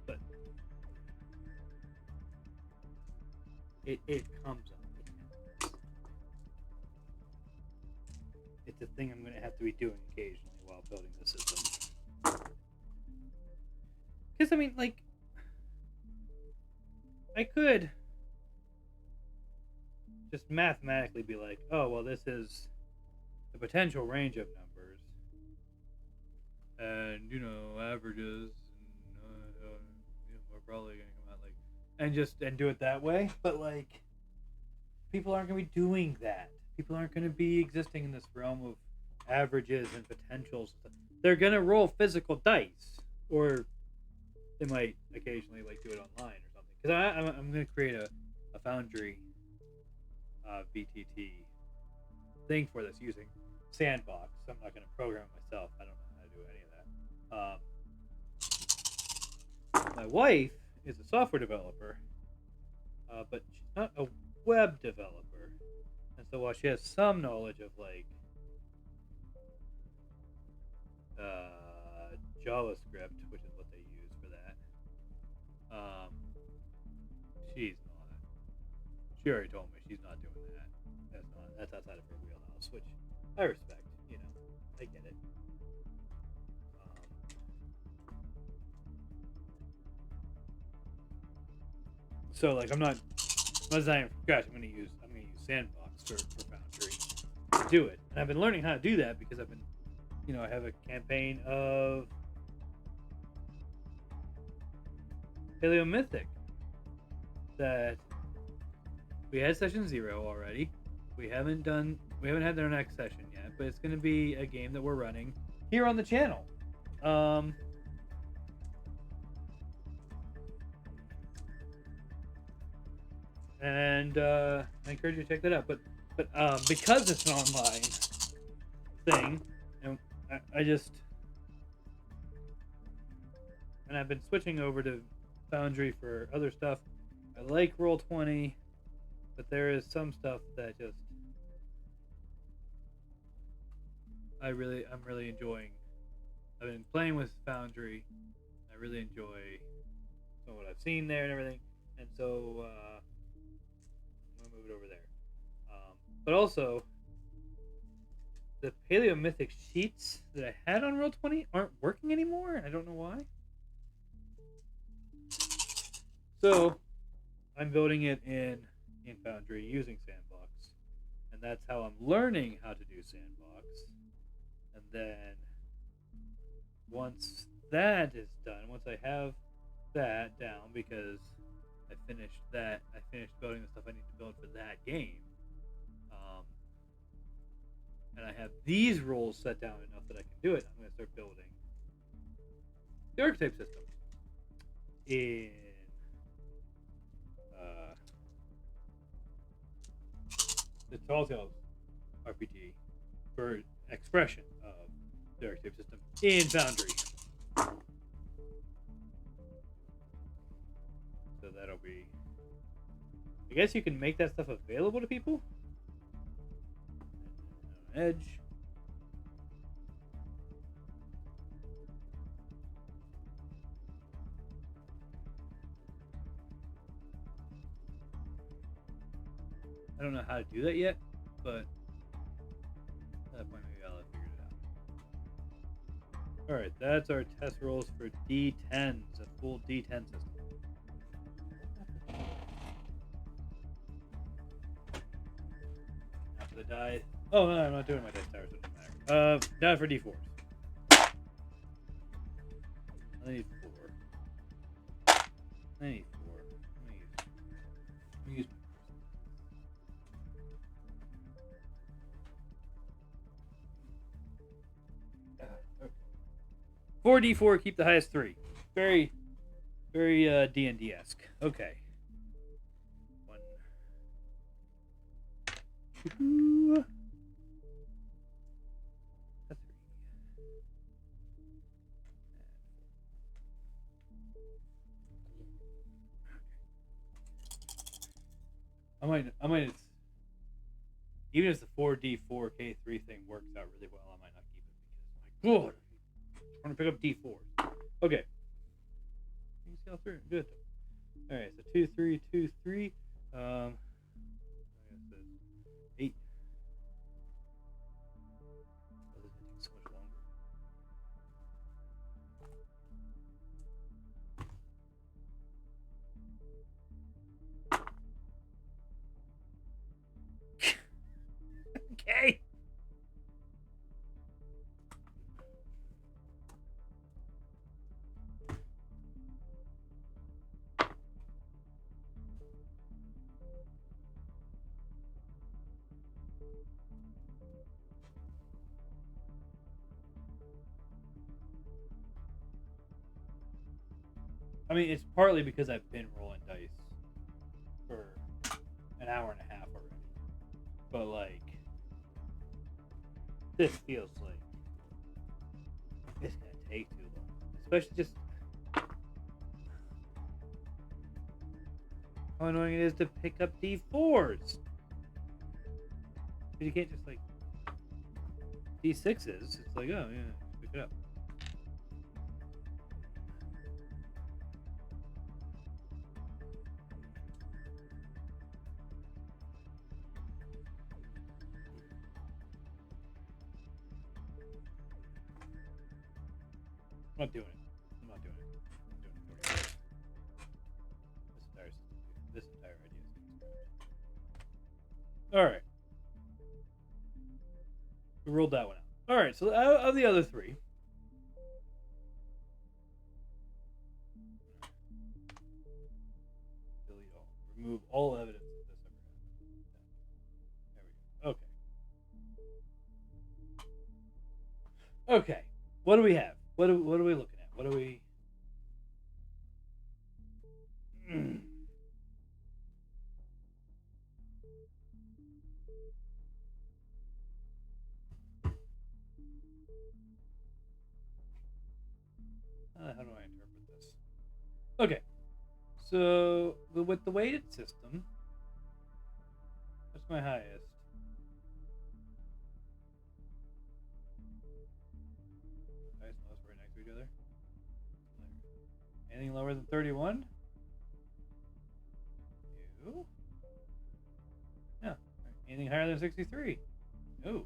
But it comes up. It's a thing I'm going to have to be doing occasionally while building the system. Because, I mean, like, I could just mathematically be like, oh, well, this is the potential range of numbers. And, averages. And, we're probably going to come out like. And do it that way. But, like, people aren't going to be doing that. People aren't going to be existing in this realm of averages and potentials. They're going to roll physical dice. Or they might occasionally like do it online or something. Because I'm going to create a Foundry VTT thing for this using Sandbox. I'm not going to program it myself. I don't know how to do any of that. My wife is a software developer, but she's not a web developer. And so while she has some knowledge of like JavaScript, which is what they use for that, she's not. She already told me she's not doing that. that's outside of her wheelhouse, which I respect. You know, I get it. So like I'm not designing from scratch. I'm gonna use Sandbox for Foundry to do it, and I've been learning how to do that because I've been, you know, I have a campaign of Paleomythic that we had session 0 already. We haven't had our next session yet, but it's going to be a game that we're running here on the channel. And I encourage you to check that out. But because it's an online thing, and I've been switching over to Foundry for other stuff. I like Roll20, but there is some stuff that just I'm really enjoying. I've been playing with Foundry. I really enjoy some of what I've seen there and everything, and so I'm gonna move it over there. But also, the Paleomythic sheets that I had on Roll20 aren't working anymore. I don't know why. So I'm building it in Foundry using Sandbox, and that's how I'm learning how to do Sandbox. And then once that is done, once I have that down, because I finished building the stuff I need to build for that game, and I have these rules set down enough that I can do it, I'm going to start building the Archetype System in the Tall Tales RPG for expression of the Archetype System in Foundry. So that'll be. I guess you can make that stuff available to people. Edge. I don't know how to do that yet, but at that point maybe I'll have figured it out. Alright, that's our test rolls for D10s, a full D10 system. After the die. Oh no, I'm not doing my dice towers, it doesn't matter. Die for D4s. I need 4. I need 4. Let me use 4d4, keep the highest 3. Very, very D&D-esque. Okay. 1, 2, 3. I might. Even if the 4d4k3 thing works out really well, I might not keep it because my god, I want to pick up d4s. Okay. You can scale through. Good. All right. So 2, 3, 2, 3. I guess that's 8. Oh, this is taking so much longer. Okay. I mean, it's partly because I've been rolling dice for an hour and a half already. But, like, this feels like it's going to take too long. Especially just how annoying it is to pick up D4s. But you can't just, like, D6s. It's like, oh, yeah, pick it up. I'm not doing it. I'm not doing it. I'm doing it for you. This entire idea is alright. We rolled that one out. Alright, so of the other three. Delete all. Remove all evidence that this ever happened. There we go. Okay. Okay. What do we have? What are we looking at? What do we... how do I interpret this? Okay. So, with the weighted system, that's my highest. Highest and lowest right next to each other. Anything lower than 31? No. No. Anything higher than 63? No.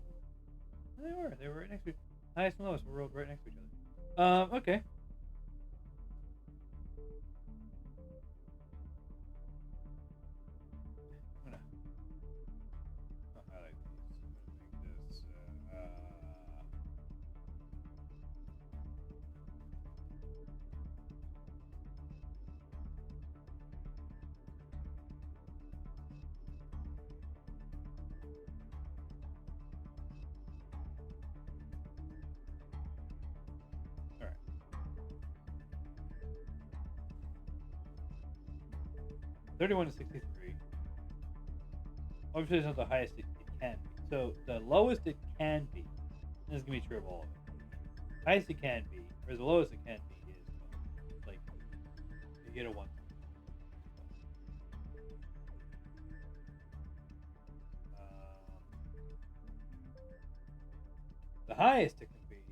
They were right next to each other. Highest and lowest were rolled right next to each other. Okay. Alright. 31 to 63. Obviously, it's not the highest it can be. So, the lowest it can be, this is going to be true of all of it. Highest it can be, or the lowest it can be, is like, you get a 1. The highest it can be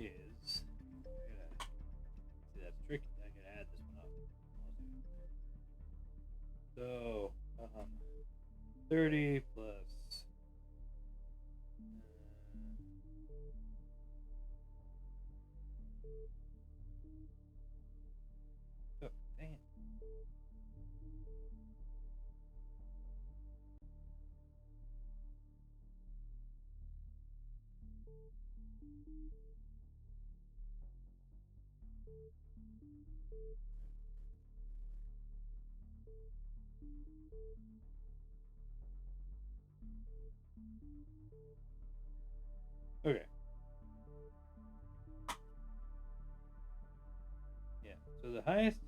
is... See, that's tricky. I can add this one up. So, 30 plus... oh, dang it. Okay. Yeah. So the highest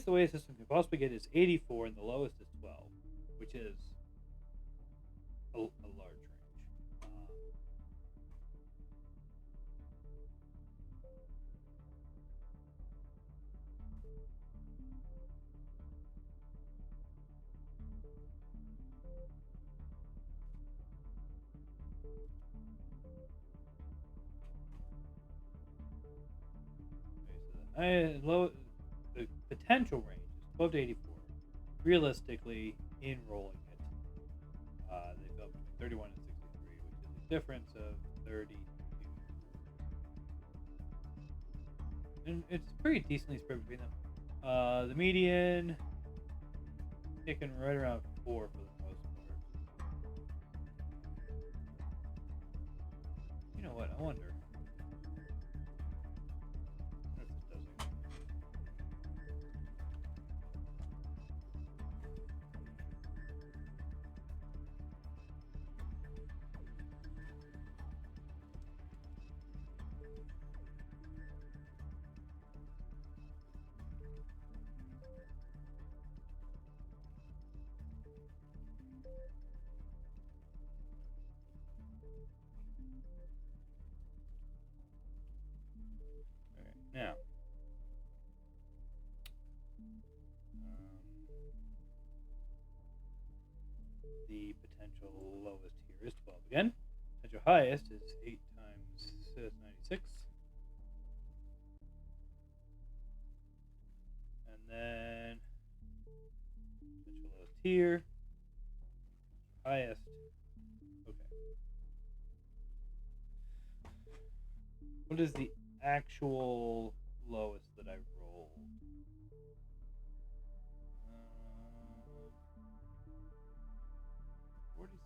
the weight system can possibly get is 84, and the lowest is 12, which is a large range. The potential range is 12 to 84. Realistically, in rolling it, they fell between 31 and 63, which is a difference of 32. And it's pretty decently spread between them. The median kicking right around 4 for the most part. You know what? I wonder. Now, the potential lowest here is 12 again. Potential highest is 8 times 96. And then potential lowest here. Highest. Okay. What is the actual lowest that I rolled.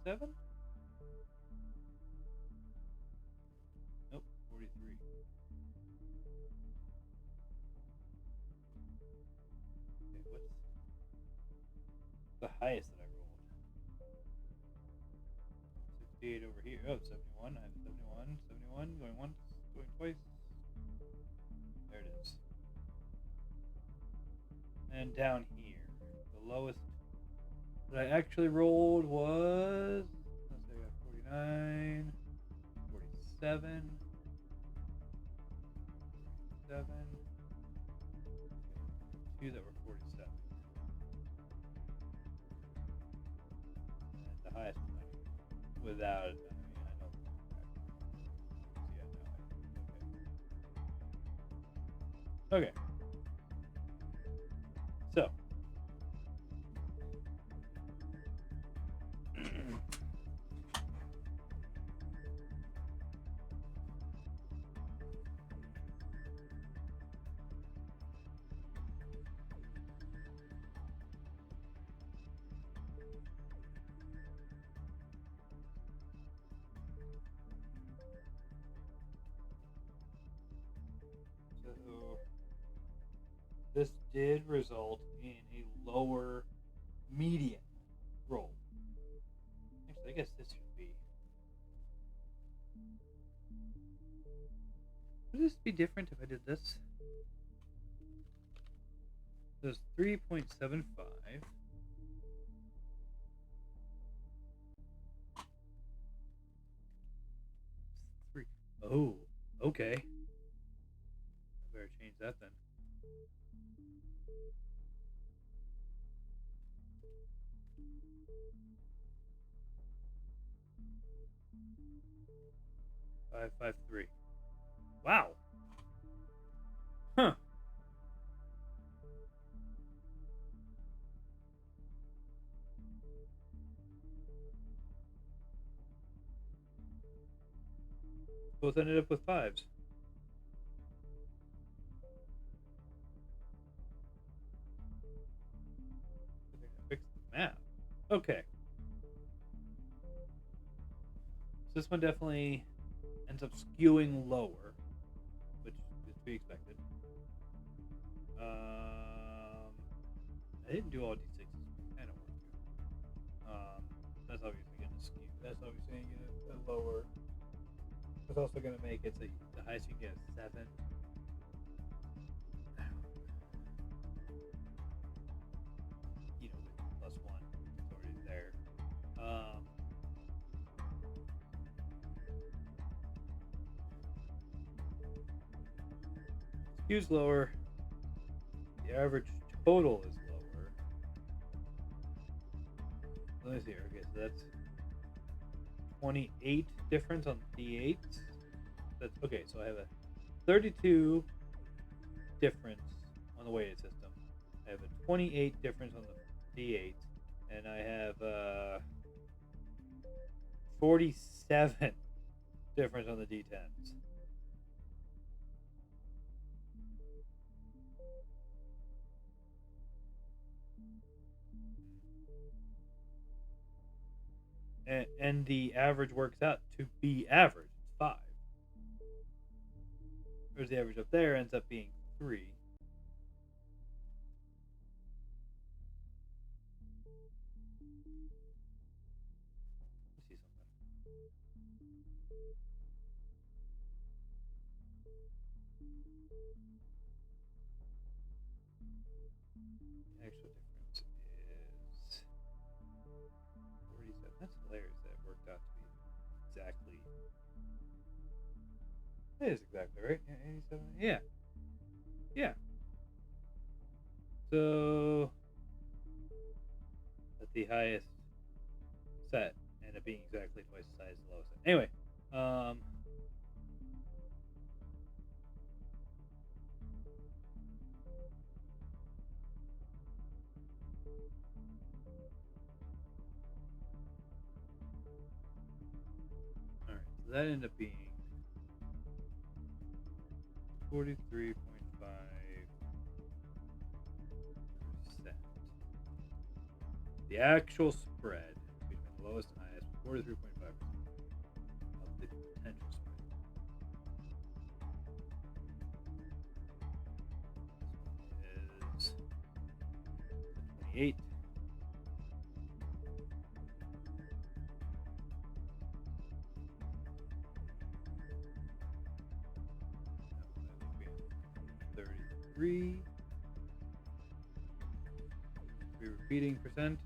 47? Nope, 43. Okay, what's the highest that I rolled? 68 over here. Oh, 71. I have 71. 71. Going once, going twice. There it is. And down here, the lowest that I actually rolled was, let's say I got 49, 47, 47, two that were 47. And the highest one without it. I mean, I don't yeah, no, okay. So this did result in a lower median roll. Actually, I guess this should be. Would this be different if I did this? There's 3.75. 3. Oh, okay. I better change that then. Five, 5, 3. Wow. Huh. Both ended up with 5s. Fix the math. Okay. So this one definitely ends up skewing lower, which is to be expected. I didn't do all d6s. I kind of want to. That's obviously going to skew. That's obviously going to get a lower. It's also going to make it so the highest you can get is 7. You know, with +1, it's already there. Skews lower. The average total is lower. Let me see here. Okay, so that's 28 difference on d8s. That's okay. So I have a 32 difference on the weighted system. I have a 28 difference on the d8s, and I have 47 difference on the d10s. And the average works out to be average. It's 5. Whereas the average up there ends up being 3. Let's see something. The actual difference is 47. That's hilarious that it worked out to be exactly. That is exactly right. Yeah, 87. Yeah. Yeah. So at the highest set ended up being exactly twice the size of the lowest set. Anyway, all right. So that ended up being 43.5%. The actual spread between the lowest and highest was 43.5% of the potential spread. This one is 28. That would be 33. Repeating percent.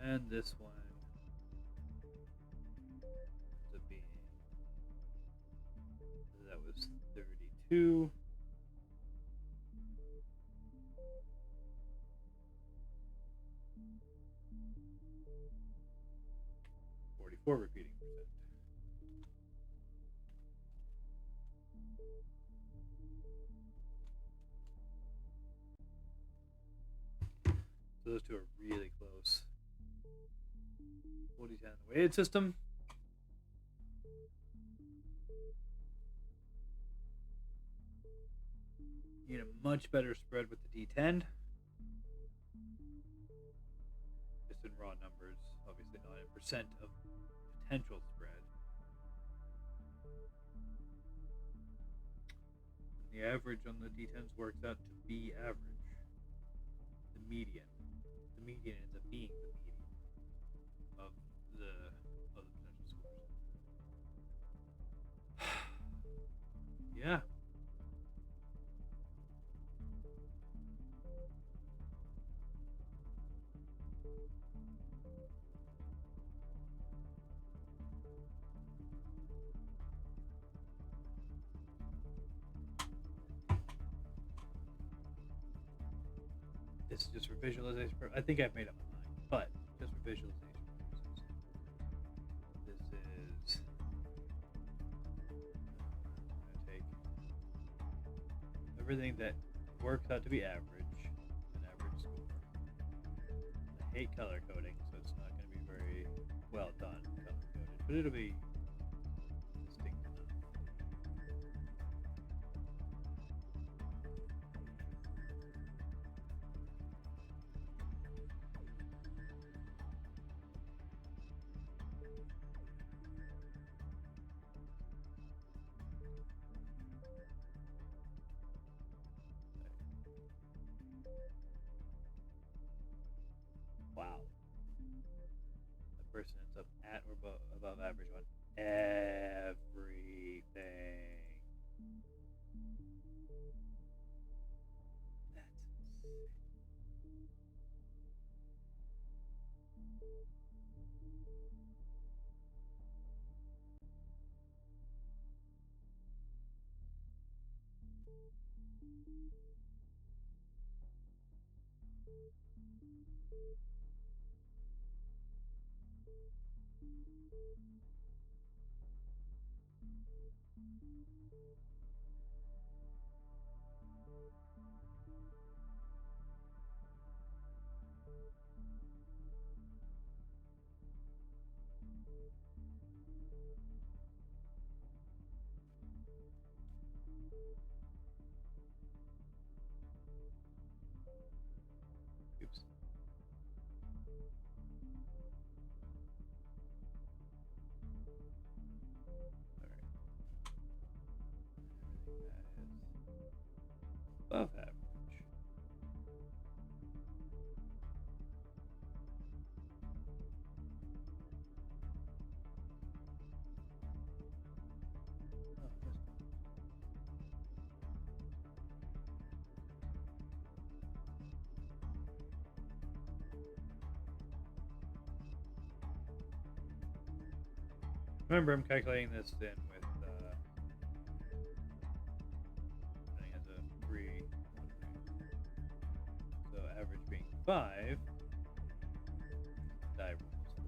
And this one ends up being, that was 32. .44 repeating percent. So those two are really close. 4010 the weighted system. You get a much better spread with the D10. Just in raw numbers, obviously not in percent of potential spread. And the average on the D10s works out to be average. The median. The median ends up being the median of the potential scores. Yeah. This is just for visualization. I think I've made up my mind, but just for visualization purposes. This is. I'm going to take everything that works out to be average, an average score. I hate color coding, so it's not going to be very well done color coded, but it'll be distinct enough. Wow. The person ends up at or above average on everything. That's insane. Oops. Alright. Everything that is above average. Oh, this one. Remember, I'm calculating this in with I think it's a 3, 1, 3. So average being 5. Die roll is 4.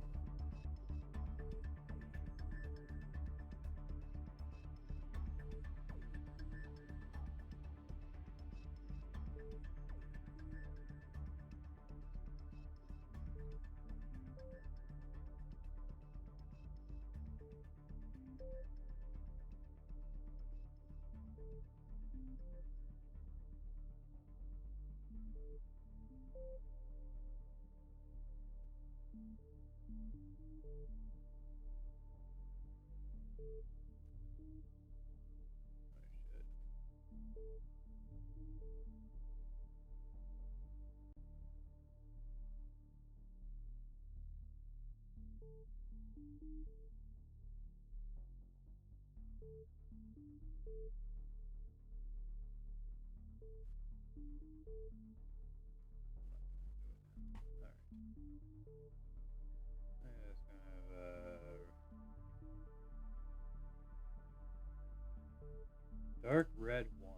It's gonna have dark red one.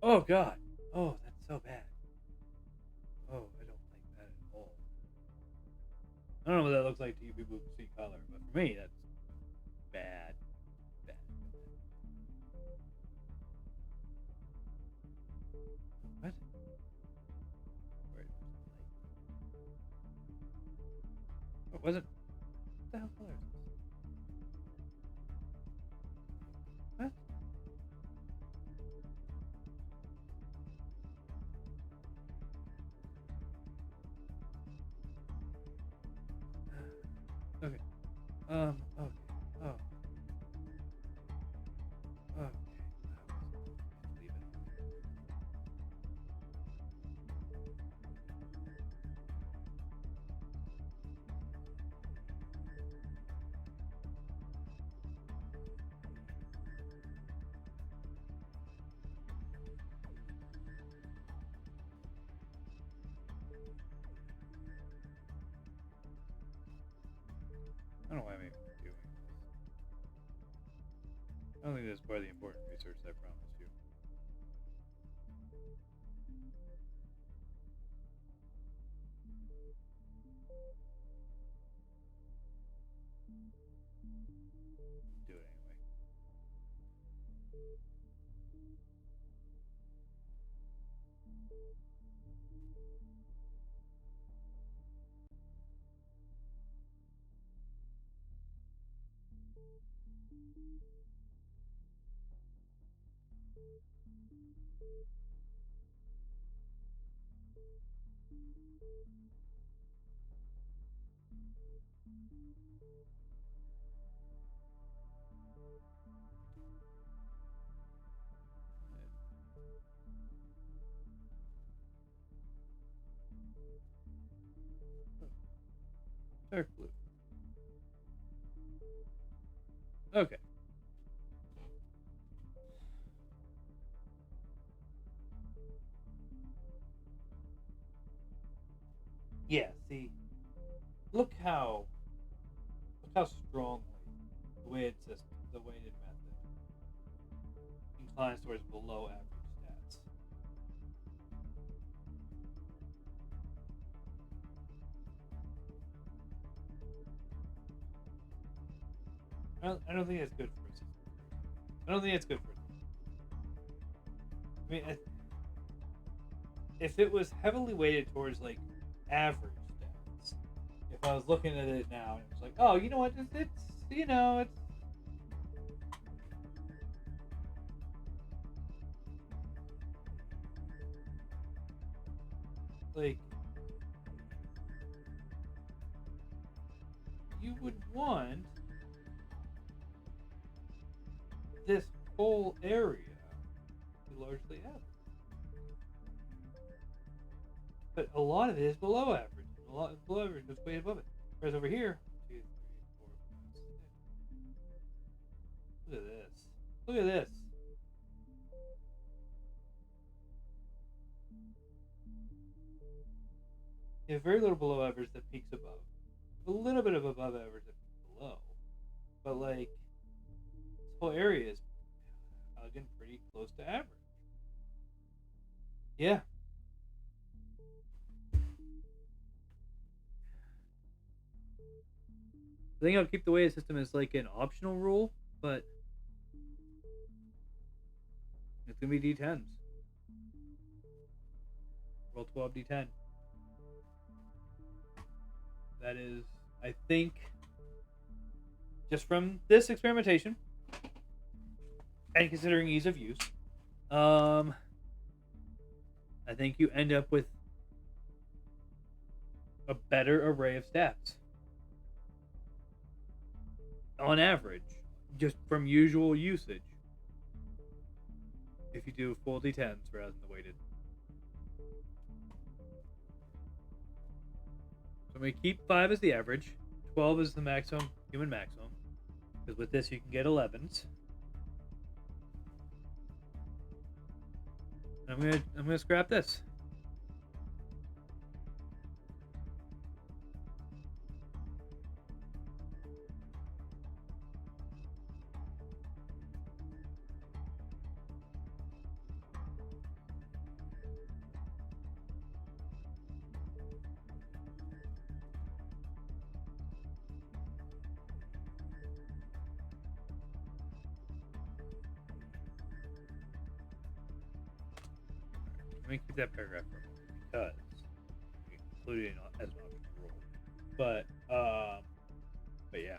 Oh god. Oh, that's so bad. Oh, I don't like that at all. I don't know what that looks like to you people who see color, but for me, that's bad. Bad. What? Wait. What was it? What the hell color is this? What? Okay. Okay. Oh. Okay. Leave it. I don't know why I'm even doing this. I don't think that's part of the important research that I promised you. Do it anyway. Dark blue. Okay. Yeah, see, look how strongly the weighted method inclines towards below average stats. I don't think that's good for us. I don't think it's good for us. I mean, if it was heavily weighted towards like average stats, if I was looking at it now and it was like, oh, you know what, it's like you would want this whole area to be largely average. But a lot of it is below average. A lot below average is way above it. Whereas over here, 2, 3, 4, 5, 6. Look at this. Look at this. You have very little below average that peaks above. A little bit of above average that peaks below. But like this whole area is again pretty close to average. Yeah. I think I'll keep the weighted system as like an optional rule, but it's gonna be D10s. Roll 12 D10. That is, I think, just from this experimentation and considering ease of use, I think you end up with a better array of stats on average, just from usual usage. If you do full D10s rather than the weighted. So I'm going to keep 5 as the average. 12 is the maximum, human maximum. Because with this you can get 11s. I'm gonna scrap this. Let me keep that paragraph for a moment because we included it as an optional rule. But yeah.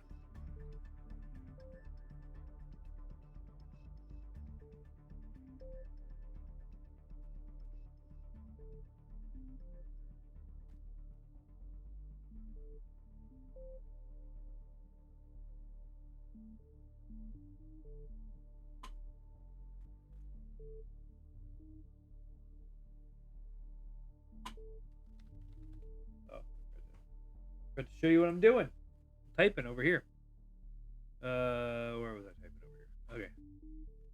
Oh, but to show you what I'm doing, I'm typing over here. Where was I typing over here? Okay.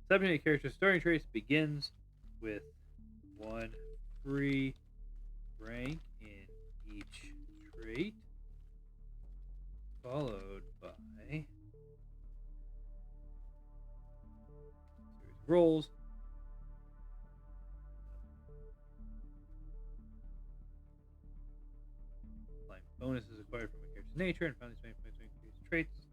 78 character starting traits begins with one free rank in each trait, followed by series of rolls. Applying bonuses acquired from a character's nature and finally spending points to increase traits.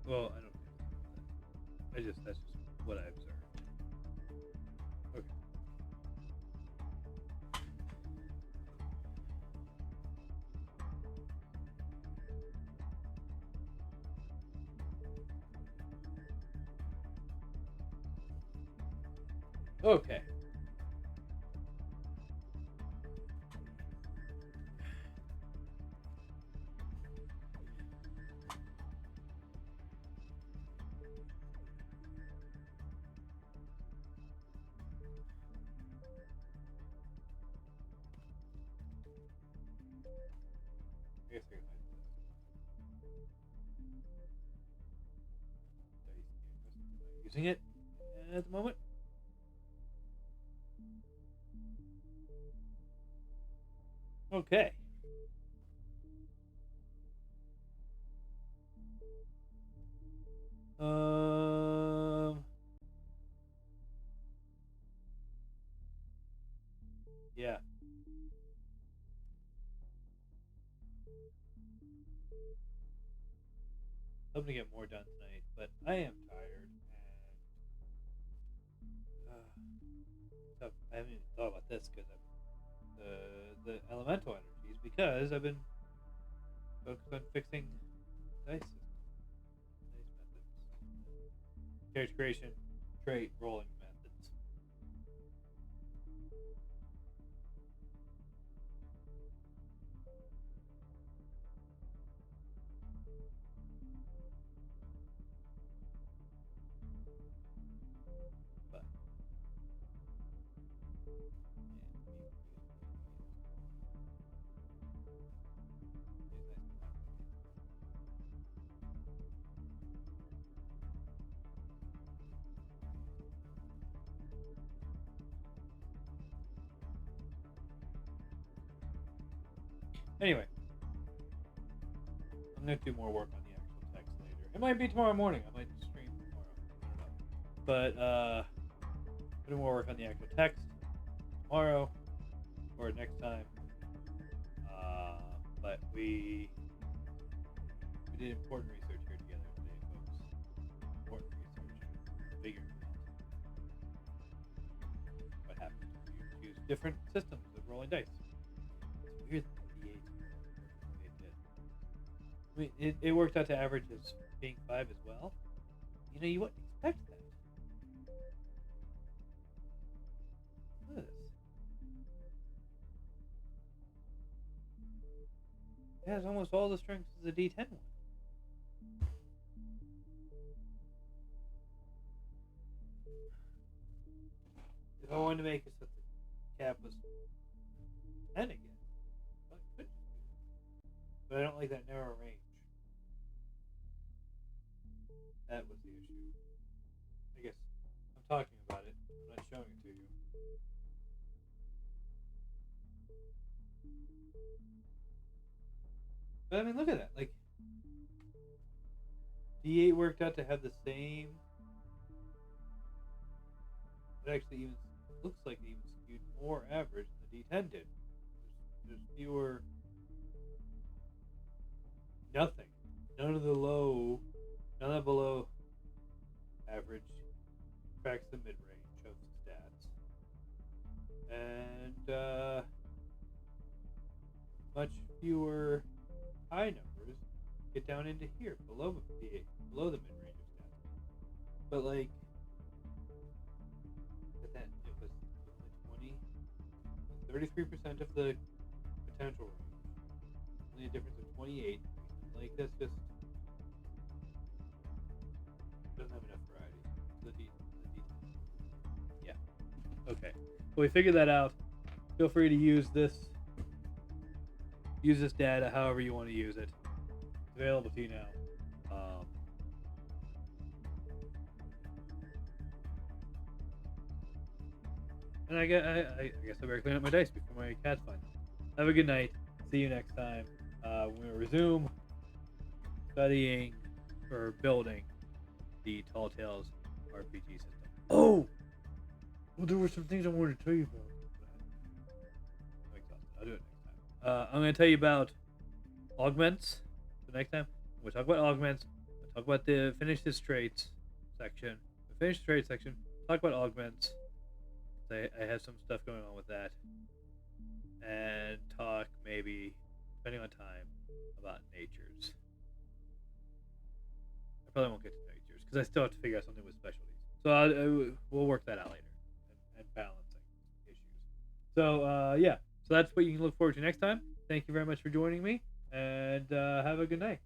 Well, I don't think so. That's just what I observed. Okay. Okay. using it at the moment. Okay. Yeah. Hoping to get more done tonight, but I am tired, and so I haven't even thought about this because the elemental energies, because I've been focused on fixing dice system, dice methods, character creation, trait rolling methods. But anyway, I'm gonna do more work on the actual text later. It might be tomorrow morning. I might stream tomorrow. I don't know. But do more work on the actual text tomorrow or next time. But we did important research here together today, folks. Important research. Figuring out what happens when you choose different systems of rolling dice. It's weird that the D8 worked the way it did. I mean, it worked out to average as being 5 as well. You know, you wouldn't expect that. Look at this. It has almost all the strengths as a D10 one. If I wanted to make it so the cap was 10 again, I could just do that. But I don't like that narrow range. That was the issue. I guess I'm talking about it. I'm not showing it to you. But I mean, look at that. Like, D8 worked out to have the same. It actually even looks like it even skewed more average than the D10 did. There's fewer. Nothing. None of the below average cracks the mid range of the stats. And much fewer high numbers get down into here, below the mid range of stats. But like, that it was only 33% of the potential range. Only a difference of 28. Like, that's just doesn't have enough variety. The D. Yeah. Okay. Well, we figured that out. Feel free to use this data however you want to use it. It's available to you now. And I guess I better clean up my dice before my cats find them. Have a good night. See you next time. When we resume studying or building the Tall Tales RPG system. Oh! Well, there were some things I wanted to tell you about. I'm exhausted. I'll do it next time. I'm going to tell you about augments the next time. We'll talk about augments. We'll talk about the finish this traits section. The finish the traits section. Talk about augments. I have some stuff going on with that. And talk, maybe, depending on time, about natures. I probably won't get to natures because I still have to figure out something with specialties. So we'll work that out later and balancing issues. So yeah, so that's what you can look forward to next time. Thank you very much for joining me, and have a good night.